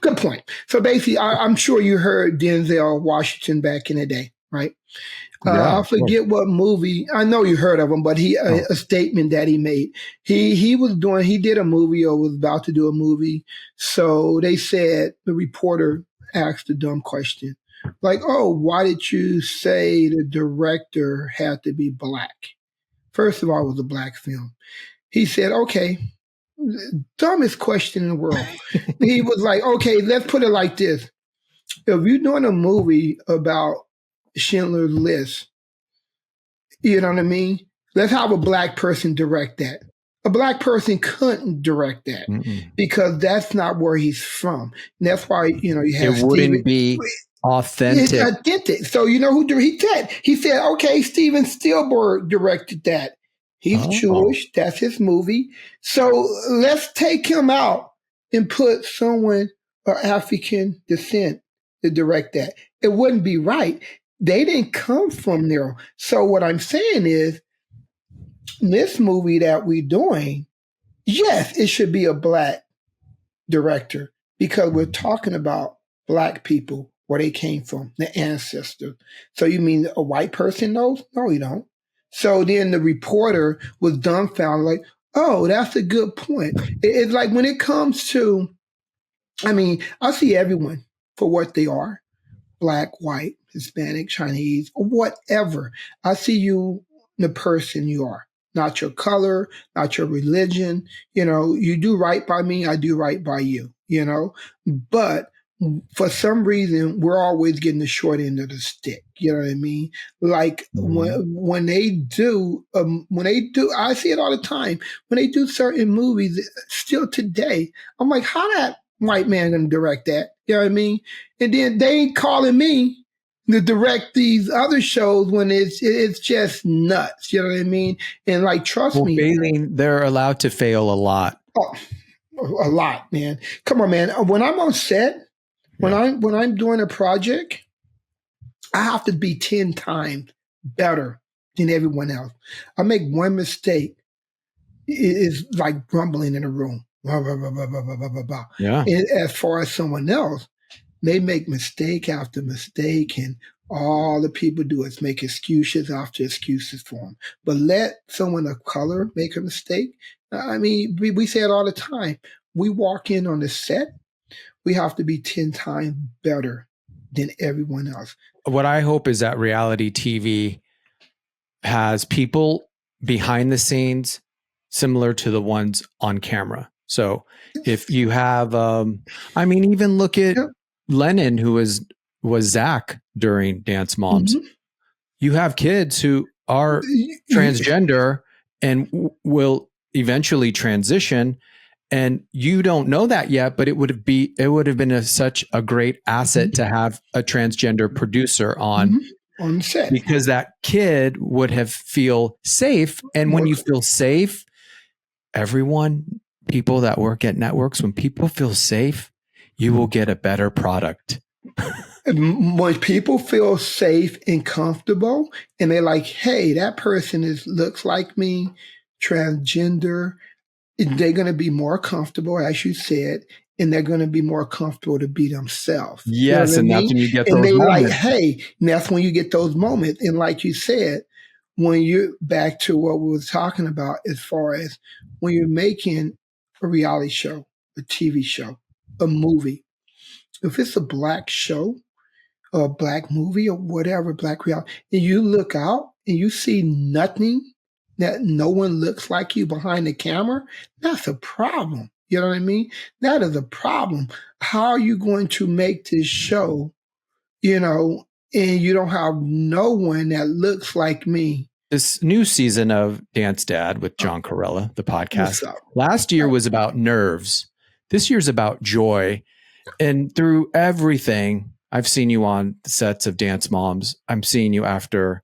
good point. So basically, I'm sure you heard Denzel Washington back in the day, right? I forget what movie. I know you heard of him, but a statement that he made. He did a movie or was about to do a movie. So they said, the reporter asked a dumb question. Like, oh, why did you say the director had to be black? First of all, it was a black film. He said, okay, dumbest question in the world. He was like, okay, let's put it like this. If you're doing a movie about Schindler's List, you know what I mean? Let's have a black person direct that. A black person couldn't direct that because that's not where he's from. And that's why, you have it wouldn't be authentic. It's authentic. So you know who he said? He said, okay, Steven Spielberg directed that. He's Jewish. That's his movie. So let's take him out and put someone of African descent to direct that. It wouldn't be right. They didn't come from there. So what I'm saying is, this movie that we're doing, yes, it should be a black director because we're talking about black people, where they came from, the ancestors. So you mean a white person knows? No, you don't. So then the reporter was dumbfounded, like, oh, that's a good point. It's like when it comes to, I see everyone for what they are, black, white, Hispanic, Chinese, or whatever. I see you, the person you are, not your color, not your religion. You do right by me, I do right by you, But for some reason, we're always getting the short end of the stick. You know what I mean? Like when they do, I see it all the time. When they do certain movies, still today, I'm like, how that white man gonna direct that? You know what I mean? And then they ain't calling me to direct these other shows when it's just nuts. You know what I mean? And like, trust me, failing, they're allowed to fail a lot. Oh, a lot, man. Come on, man. When I'm on set, when I'm doing a project, I have to be 10 times better than everyone else. I make one mistake, it's like grumbling in a room. Blah, blah, blah, blah, blah, blah, blah, blah. Yeah. And as far as someone else, they make mistake after mistake, and all the people do is make excuses after excuses for them. But let someone of color make a mistake. We say it all the time. We walk in on the set, we have to be 10 times better than everyone else. What I hope is that reality TV has people behind the scenes similar to the ones on camera. So if you have, even look at Lennon, who was Zach during Dance Moms. Mm-hmm. You have kids who are transgender and will eventually transition, and you don't know that yet. But it would have been such a great asset to have a transgender producer on set, because that kid would have feel safe. And when you feel safe, people that work at networks, when people feel safe, you will get a better product. When people feel safe and comfortable, and they're like, hey, that person looks like me, transgender, they're going to be more comfortable, as you said, and they're going to be more comfortable to be themselves. Yes, You know what I and that's mean? when you get And those they like, moments. hey, and that's when you get those moments. And like you said, when you're back to what we were talking about, as far as when you're making a reality show, a TV show, a movie, if it's a black show or a black movie or whatever, black reality, and you look out and you see nothing, that no one looks like you behind the camera, that's a problem. You know what I mean? That is a problem. How are you going to make this show, and you don't have no one that looks like me? This new season of Dance Dad with John Corella, the What's podcast, up? last year was about nerves. This year's about joy. And through everything, I've seen you on the sets of Dance Moms. I'm seeing you after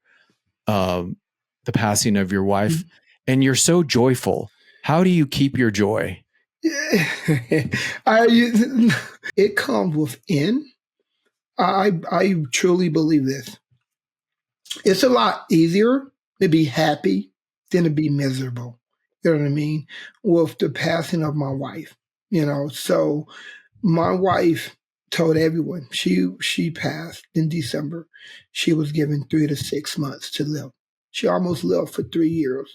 the passing of your wife, and you're so joyful. How do you keep your joy? It comes within. I truly believe this. It's a lot easier to be happy than to be miserable. You know what I mean? With the passing of my wife, so my wife told everyone she passed in December. She was given 3 to 6 months to live. She almost lived for 3 years.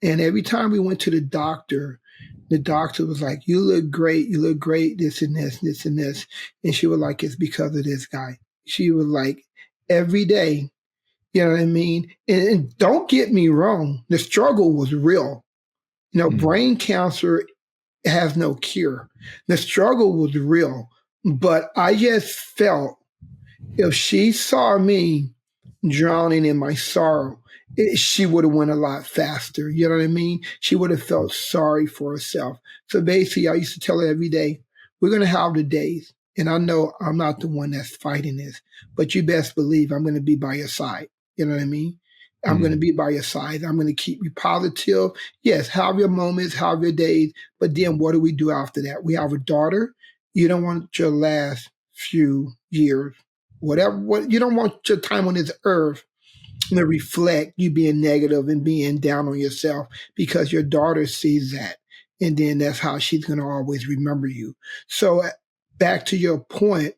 And every time we went to the doctor was like, you look great, this and this, this and this. And she was like, it's because of this guy. She was like, every day, you know what I mean? And don't get me wrong, the struggle was real. Brain cancer has no cure. The struggle was real. But I just felt if she saw me drowning in my sorrow, she would have went a lot faster. You know what I mean? She would have felt sorry for herself. So basically, I used to tell her every day, we're going to have the days. And I know I'm not the one that's fighting this, but you best believe I'm going to be by your side. You know what I mean? I'm going to be by your side. I'm going to keep you positive. Yes, have your moments, have your days. But then what do we do after that? We have a daughter. You don't want your last few years, you don't want your time on this earth to reflect you being negative and being down on yourself, because your daughter sees that. And then that's how she's going to always remember you. So back to your point,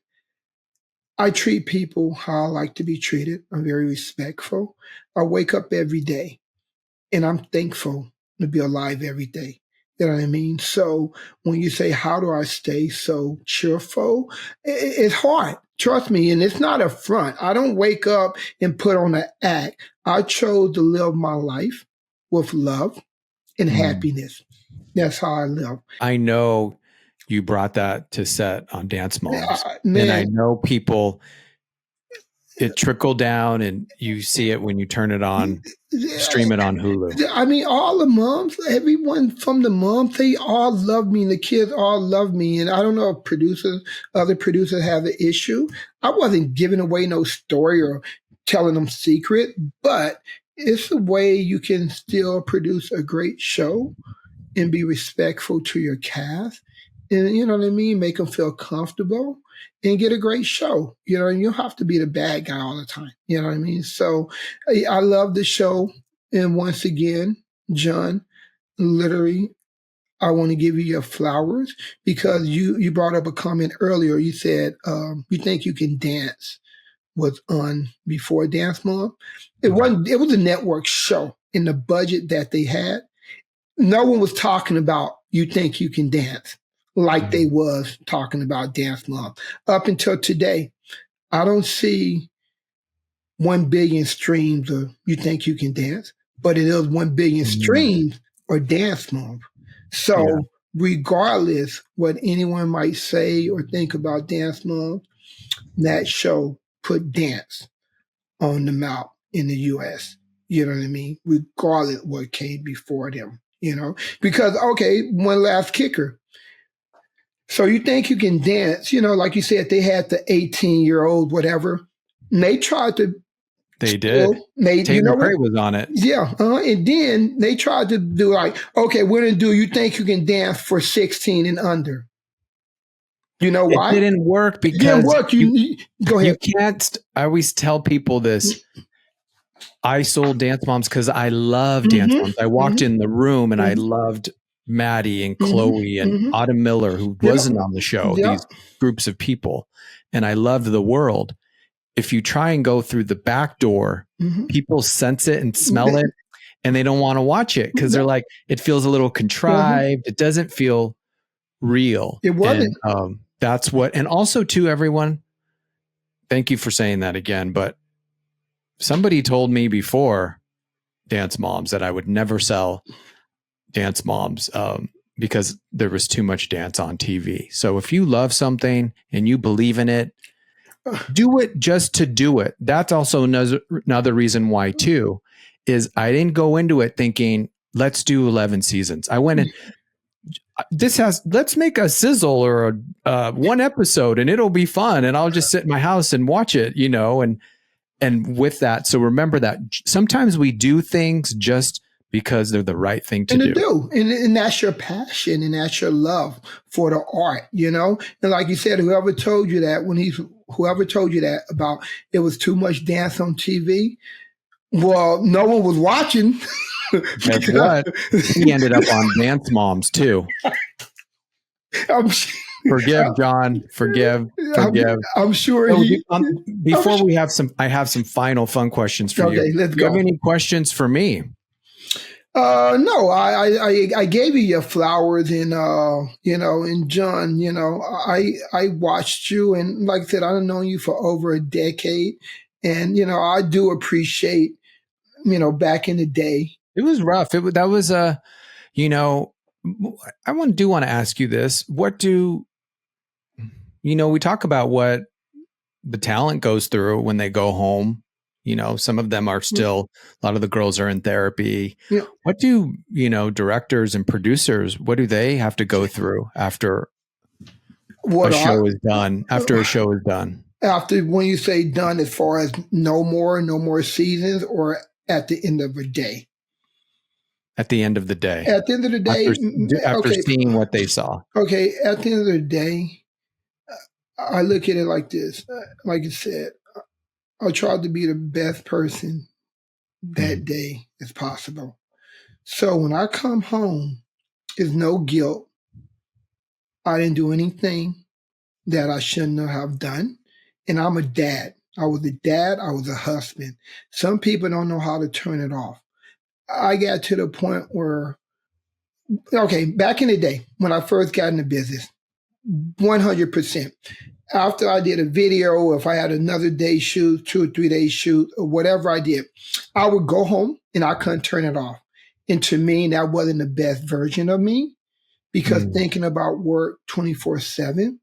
I treat people how I like to be treated. I'm very respectful. I wake up every day and I'm thankful to be alive every day. You know what I mean? So when you say, how do I stay so cheerful? It's hard. Trust me. And it's not a front. I don't wake up and put on an act. I chose to live my life with love and happiness. That's how I live. I know you brought that to set on Dance Moms. Man, and I know people, it trickled down and you see it when you turn it on, stream it on Hulu. I mean, all the moms, everyone from the moms, they all love me. And the kids all love me. And I don't know if other producers have the issue. I wasn't giving away no story or telling them secret, but it's a way you can still produce a great show and be respectful to your cast. And you know what I mean? Make them feel comfortable and get a great show. You don't have to be the bad guy all the time. You know what I mean? So I love the show. And once again, John, literally, I want to give you your flowers, because you brought up a comment earlier. You said you think you can dance was on before Dance Mom. It was a network show. In the budget that they had, no one was talking about you think you can dance like they was talking about Dance Mom. Up until today, I don't see 1 billion streams of You Think You Can Dance, but it is 1 billion streams or Dance Mom. So regardless what anyone might say or think about Dance Mom, that show put dance on the map in the U.S. You know what I mean? Regardless what came before them, because, okay, one last kicker. So You Think You Can Dance, like you said, they had the 18-year-old, whatever. And they tried to. They did. Tate McRae was on it. Yeah. And then they tried to do like, okay, we're going to do You Think You Can Dance for 16 and under. You know why? It didn't work because it didn't work. Go ahead. You can't. I always tell people this. I sold Dance Moms because I love Dance Moms. I walked in the room and I loved Maddie and Mm-hmm. Chloe and Mm-hmm. Autumn Miller, who wasn't on the show, Yeah. these groups of people. And I loved the world. If you try and go through the back door, Mm-hmm. people sense it and smell it, and they don't want to watch it because they're like, it feels a little contrived. It doesn't feel real. It wasn't. And that's what, and also to everyone, thank you for saying that again. But somebody told me before Dance Moms that I would never sell Dance Moms because there was too much dance on TV. So if you love something and you believe in it, do it just to do it. That's also another reason why too, is I didn't go into it thinking, let's do 11 seasons. I went in, let's make a sizzle or a one episode and it'll be fun. And I'll just sit in my house and watch it, and with that. So remember that sometimes we do things just because they're the right thing to do. And that's your passion and that's your love for the art, And like you said, whoever told you that about it was too much dance on TV, well, no one was watching. Guess what? He ended up on Dance Moms too. Forgive, John. Forgive. I'm sure. I have some final fun questions for you. Let's go. Do you have any questions for me? No, I gave you your flowers, and and John, I watched you, and like I said, I've known you for over a decade, and I do appreciate, back in the day. It was rough. I want to ask you this. What do we talk about what the talent goes through when they go home? Some of them are still, a lot of the girls are in therapy. Yeah. What do, directors and producers, what do they have to go through after a show is done? After when you say done, as far as no more seasons, or at the end of the day? At the end of the day. At the end of the day. After seeing what they saw. Okay. At the end of the day, I look at it like this. Like you said, I tried to be the best person that day as possible. So when I come home, there's no guilt. I didn't do anything that I shouldn't have done. And I'm a dad. I was a dad. I was a husband. Some people don't know how to turn it off. I got to the point where, back in the day, when I first got into business, 100%. After I did a video, if I had another day shoot, 2 or 3 day shoot, or whatever I did, I would go home and I couldn't turn it off. And to me, that wasn't the best version of me, because thinking about work 24/7,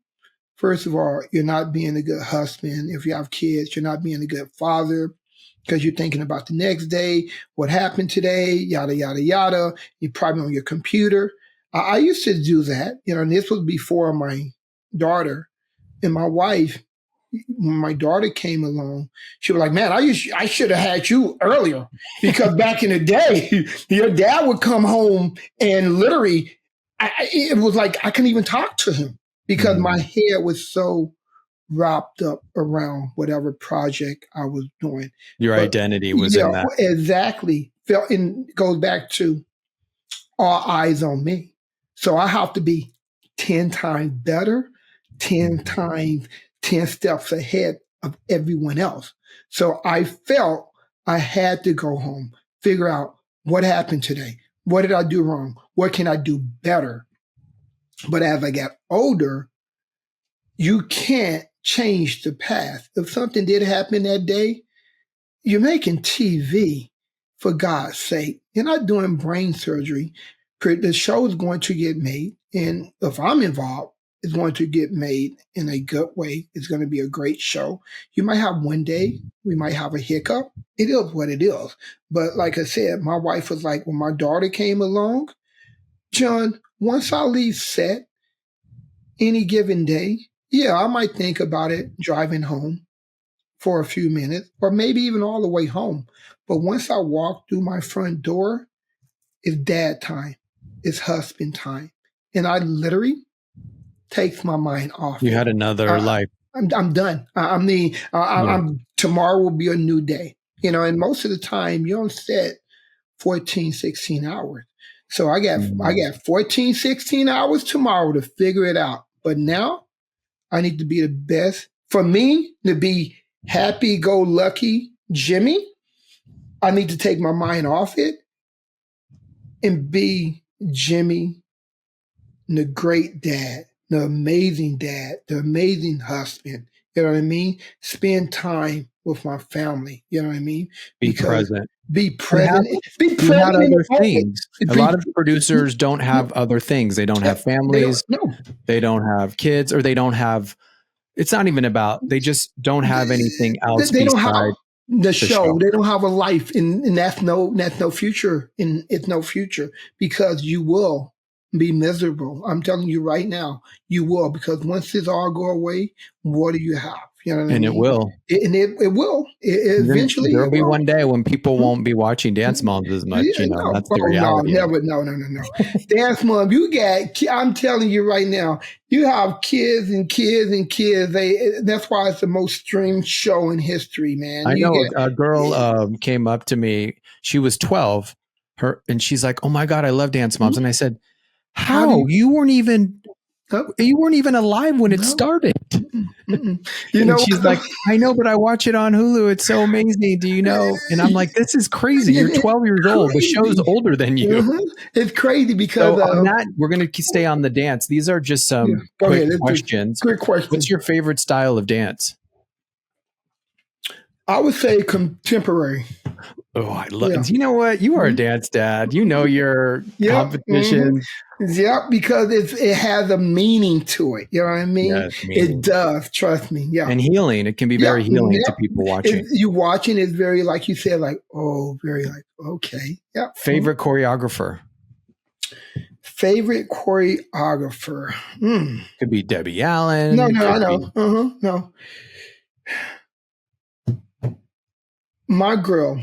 first of all, you're not being a good husband. If you have kids, you're not being a good father, because you're thinking about the next day, what happened today, yada, yada, yada. You're probably on your computer. I used to do that, and this was before my daughter. And my wife, when my daughter came along, she was like, man, I should have had you earlier, because back in the day, your dad would come home and literally, it was like I couldn't even talk to him because my head was so wrapped up around whatever project I was doing. Your identity was in that. Exactly. And it goes back to all eyes on me. So I have to be 10 times better, 10 steps ahead of everyone else. So I felt I had to go home, figure out what happened today. What did I do wrong? What can I do better? But as I got older, you can't change the past. If something did happen that day, you're making TV, for God's sake. You're not doing brain surgery. The show is going to get made. And if I'm involved, it's going to get made in a good way. It's going to be a great show. You might have one day, we might have a hiccup. It is what it is. But like I said, my wife was like, when my daughter came along, John, once I leave set any given day, I might think about it driving home for a few minutes, or maybe even all the way home. But once I walk through my front door, it's dad time. It's husband time. And I literally takes my mind off. You had another life. I'm done. Tomorrow will be a new day. And most of the time you're on set 14, 16 hours. So I got 14, 16 hours tomorrow to figure it out. But now I need to be the best. For me to be happy-go-lucky Jimmy, I need to take my mind off it and be Jimmy, the great dad, the amazing husband. You know what I mean? Spend time with my family. You know what I mean? Be present. Be present. Be You present. had in other the things. A lot of producers don't have other things. They don't have families. They don't have kids, or they don't have. It's not even about. They just don't have anything else They don't have beside the show. They don't have a life, and that's no future. And it's no future because you will be miserable. I'm telling you right now, you will, because once this all go away, what do you have? You know what I mean? It will. It will. Eventually. There'll be one day when people won't be watching Dance Moms as much. Yeah, That's the reality. No. Dance Mom, I'm telling you right now, you have kids and kids and kids. That's why it's the most streamed show in history, man. I know a girl came up to me. She was 12. And she's like, "Oh my God, I love Dance Moms." And I said, "How? You weren't even alive when it started." You know, she's like, "I know, but I watch it on Hulu. It's so amazing. Do you know?" And I'm like, "This is crazy. You're 12 years old. The show's older than you." It's crazy because on that, we're going to stay on the dance. These are just some quick questions. Quick question. What's your favorite style of dance? I would say contemporary. Oh, I love it. You know what? You are a dance dad. You know your competition. Yeah, because it has a meaning to it. You know what I mean? Yeah, it does. Trust me. Yeah. And healing. It can be very healing to people watching. You watching is very, like you said, like, very like, okay. Yeah. Favorite choreographer? Favorite choreographer? Could be Debbie Allen. No, I know. No. My girl,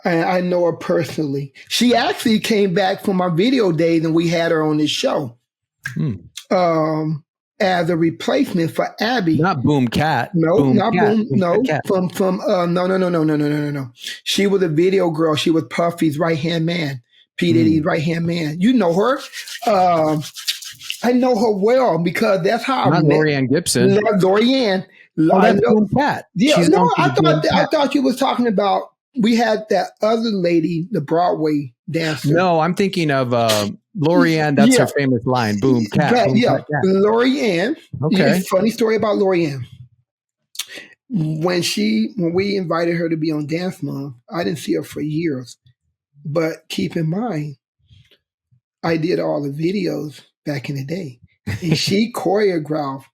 I know her personally. She actually came back from my video days, and we had her on this show as a replacement for Abby. Not Boom Cat. No, not Boom. No, no. She was a video girl. She was Puffy's right hand man, P Diddy's right hand man. You know her. I know her well because that's how I met Lorianne Gibson. Lorianne. That's Boom Cat. Yeah, I thought you was talking about. We had that other lady, the Broadway dancer. No, I'm thinking of Lorianne. That's her famous line. Boom Cat. Boom, cat. Lorianne. Okay. Funny story about Lorianne. When we invited her to be on Dance Mom, I didn't see her for years. But keep in mind, I did all the videos back in the day, and she choreographed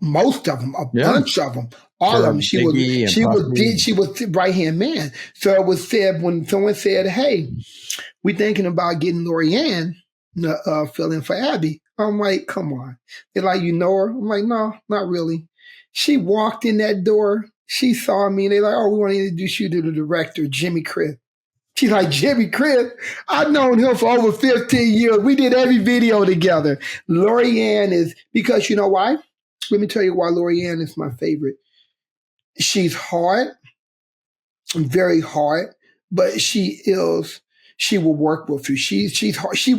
most of them, bunch of them, all of them. She was right hand man. So it was said when someone said, "Hey, we're thinking about getting Lorianne fill in for Abby." I'm like, "Come on!" They're like, "You know her?" I'm like, "No, not really." She walked in that door. She saw me, and they're like, "Oh, we want to introduce you to the director, Jimmy Chris." She's like, "Jimmy Chris? I've known him for over 15 years. We did every video together." Lorianne is, because you know why? Let me tell you why Lorianne is my favorite. She's hard, very hard, but she will work with you. She's hard. She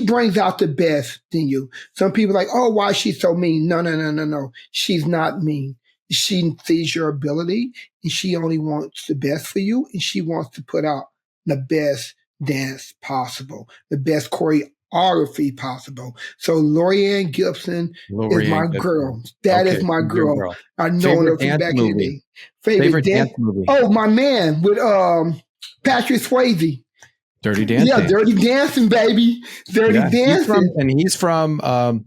brings out the best in you. Some people are like, "Oh, why is she so mean?" No. She's not mean. She sees your ability, and she only wants the best for you, and she wants to put out the best dance possible, the best choreography possible. So Lorianne Gibson is my girl. That is my girl. I know her from back in the day. Favorite dance movie? Oh, my man with Patrick Swayze. Dirty Dancing. Yeah, Dirty Dancing, baby. Dirty Dancing. He's from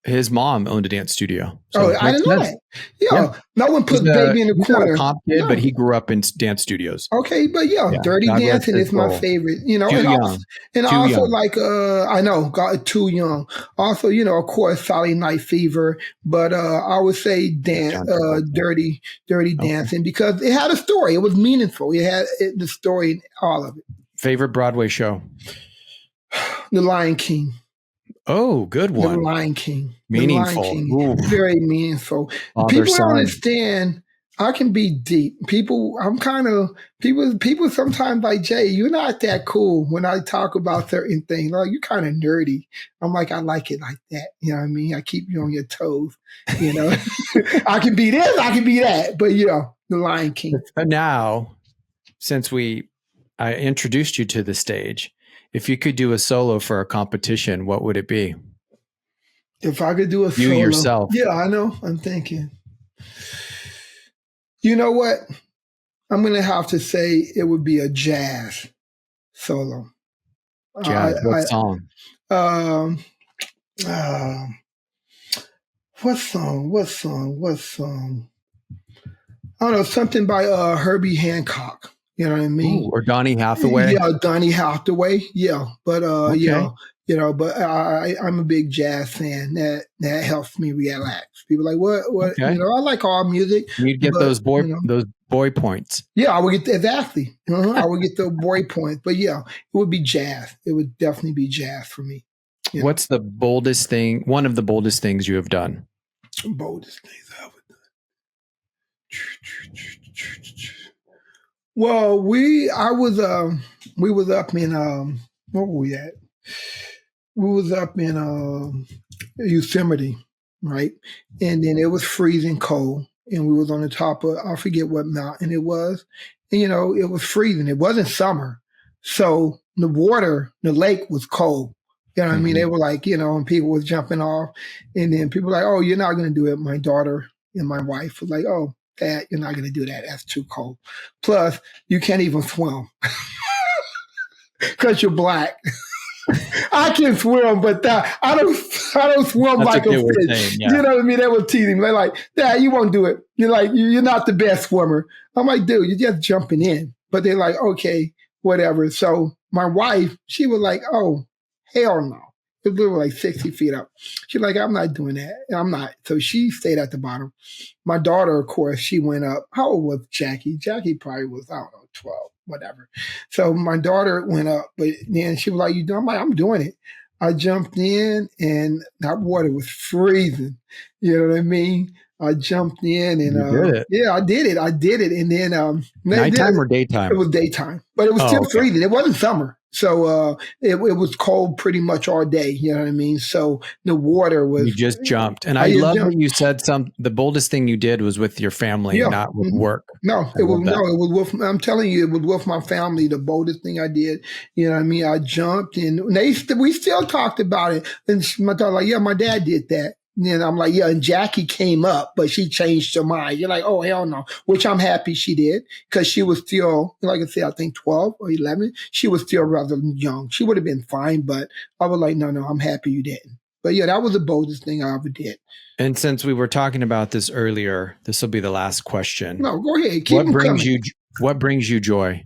his mom owned a dance studio. So I didn't know that. Yeah. No one puts baby in the corner. He's not a comp kid, but he grew up in dance studios. Okay, but Dirty Dancing is my favorite. You know, too young. Like I know, too young. Also, you know, of course, Saturday Night Fever, but I would say Dirty Dancing because it had a story. It was meaningful. It had the story in all of it. Favorite Broadway show? The Lion King. Oh, good one. The Lion King. Meaningful. The Lion King. Very meaningful. People don't understand I can be deep. I'm kind of people sometimes like, Jay, you're not that cool when I talk about certain things. Like, you're kind of nerdy. I'm like, I like it like that. You know what I mean? I keep you on your toes. You know, I can be this, I can be that. But the Lion King. But now, since I introduced you to the stage, if you could do a solo for a competition, what would it be? If I could do a You solo, yourself. yeah, I know. I'm thinking. You know what? I'm gonna have to say it would be a jazz solo. Jazz. What song? Um, uh, what song? What song? What song? I don't know, something by Herbie Hancock. You know what I mean? Ooh, or Donny Hathaway? Yeah, Donny Hathaway. Yeah, but Okay. but I'm a big jazz fan. That helps me relax. People are like, what? Okay. I like all music. You'd get those boy points. Yeah, I would get exactly. I would get the boy points. But yeah, it would be jazz. It would definitely be jazz for me. What's the boldest thing? One of the boldest things you have done? Boldest things I have done. Well, we was up in where were we at? We was up in Yosemite, right? And then it was freezing cold, and we was on the top of, I forget what mountain it was, and it was freezing. It wasn't summer, so the lake was cold. You know what I mean? They were like, and people was jumping off, and then people were like, oh, you're not going to do it. My daughter and my wife was like, oh, Dad, you're not going to do that. That's too cold. Plus, you can't even swim because you're black. I can swim, but I don't swim like a fish. Yeah. You know what I mean? They were teasing me. They're like, Dad, you won't do it. You're like, you're not the best swimmer. I'm like, dude, you're just jumping in. But they're like, okay, whatever. So my wife, she was like, oh, hell no. It was like 60 feet up. She's like, I'm not doing that. I'm not. So she stayed at the bottom. My daughter, of course, she went up. How old was Jackie? Jackie probably was, I don't know, 12, whatever. So my daughter went up, but then she was like, you doing? I'm like, I'm doing it. I jumped in and that water was freezing. You know what I mean? I jumped in and did it. Yeah, I did it. And then nighttime or daytime? It was daytime, but it was still freezing. It wasn't summer. So it was cold pretty much all day. You know what I mean? So the water was. You just jumped. And I love that you said the boldest thing you did was with your family, not with work. No, it was with, I'm telling you, it was with my family. The boldest thing I did. You know what I mean? I jumped and we still talked about it. And my daughter like, yeah, my dad did that. And I'm like, yeah, and Jackie came up, but she changed her mind. You're like, oh, hell no, which I'm happy she did because she was still, like I said, I think 12 or 11. She was still rather young. She would have been fine, but I was like, no, I'm happy you didn't. But yeah, that was the boldest thing I ever did. And since we were talking about this earlier, this will be the last question. No, go ahead. What brings you joy?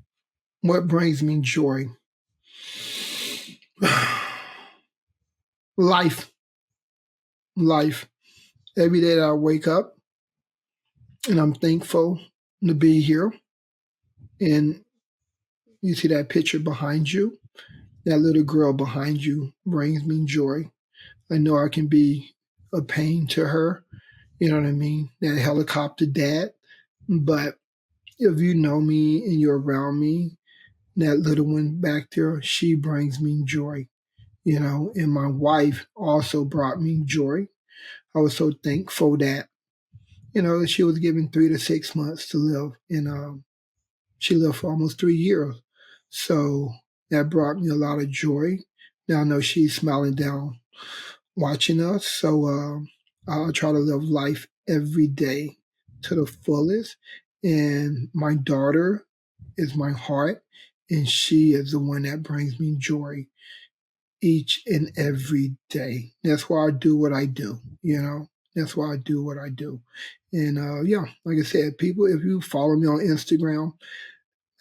What brings me joy? Life. Every day that I wake up and I'm thankful to be here. And you see that picture behind you, that little girl behind you brings me joy. I know I can be a pain to her. You know what I mean? That helicopter dad. But if you know me and you're around me, that little one back there, she brings me joy. And my wife also brought me joy. I was so thankful that, she was given 3 to 6 months to live. And she lived for almost 3 years. So that brought me a lot of joy. Now I know she's smiling down, watching us. So I'll try to live life every day to the fullest. And my daughter is my heart, and she is the one that brings me joy each and every day. That's why I do what I do, That's why I do what I do. And like I said, people, if you follow me on Instagram,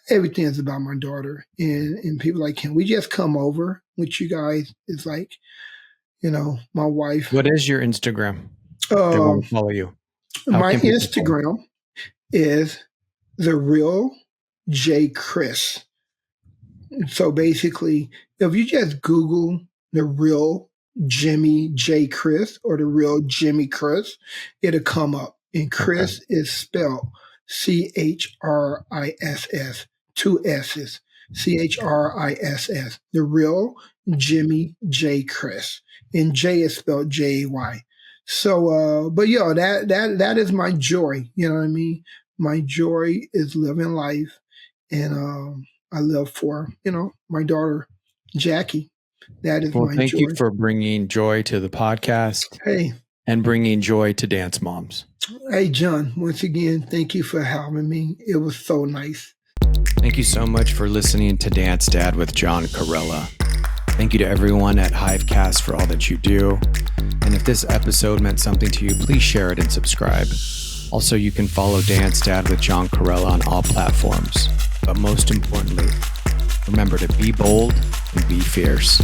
everything is about my daughter. And people like, can we just come over with you guys? It's like, my wife. What is your Instagram? They want to follow you. My Instagram is The Real J. Chris. So basically, if you just Google The Real Jimmy J. Chris or The Real Jimmy Chris, it'll come up. And Chris is spelled CHRISS, two S's, CHRISS, the real Jimmy J. Chris, and J is spelled Jay. So, but yeah, that is my joy. You know what I mean? My joy is living life, and I live for my daughter Jackie. That is Well, my thank you joy. for bringing joy to the podcast Hey, and bringing joy to Dance Moms. hey, John. Once again, thank you for having me. It was so nice. Thank you so much for listening to Dance Dad with John Corella. Thank you to everyone at Hivecast for all that you do. And if this episode meant something to you, please share it and subscribe. Also, you can follow Dance Dad with John Corella on all platforms. But most importantly, remember to be bold and be fierce.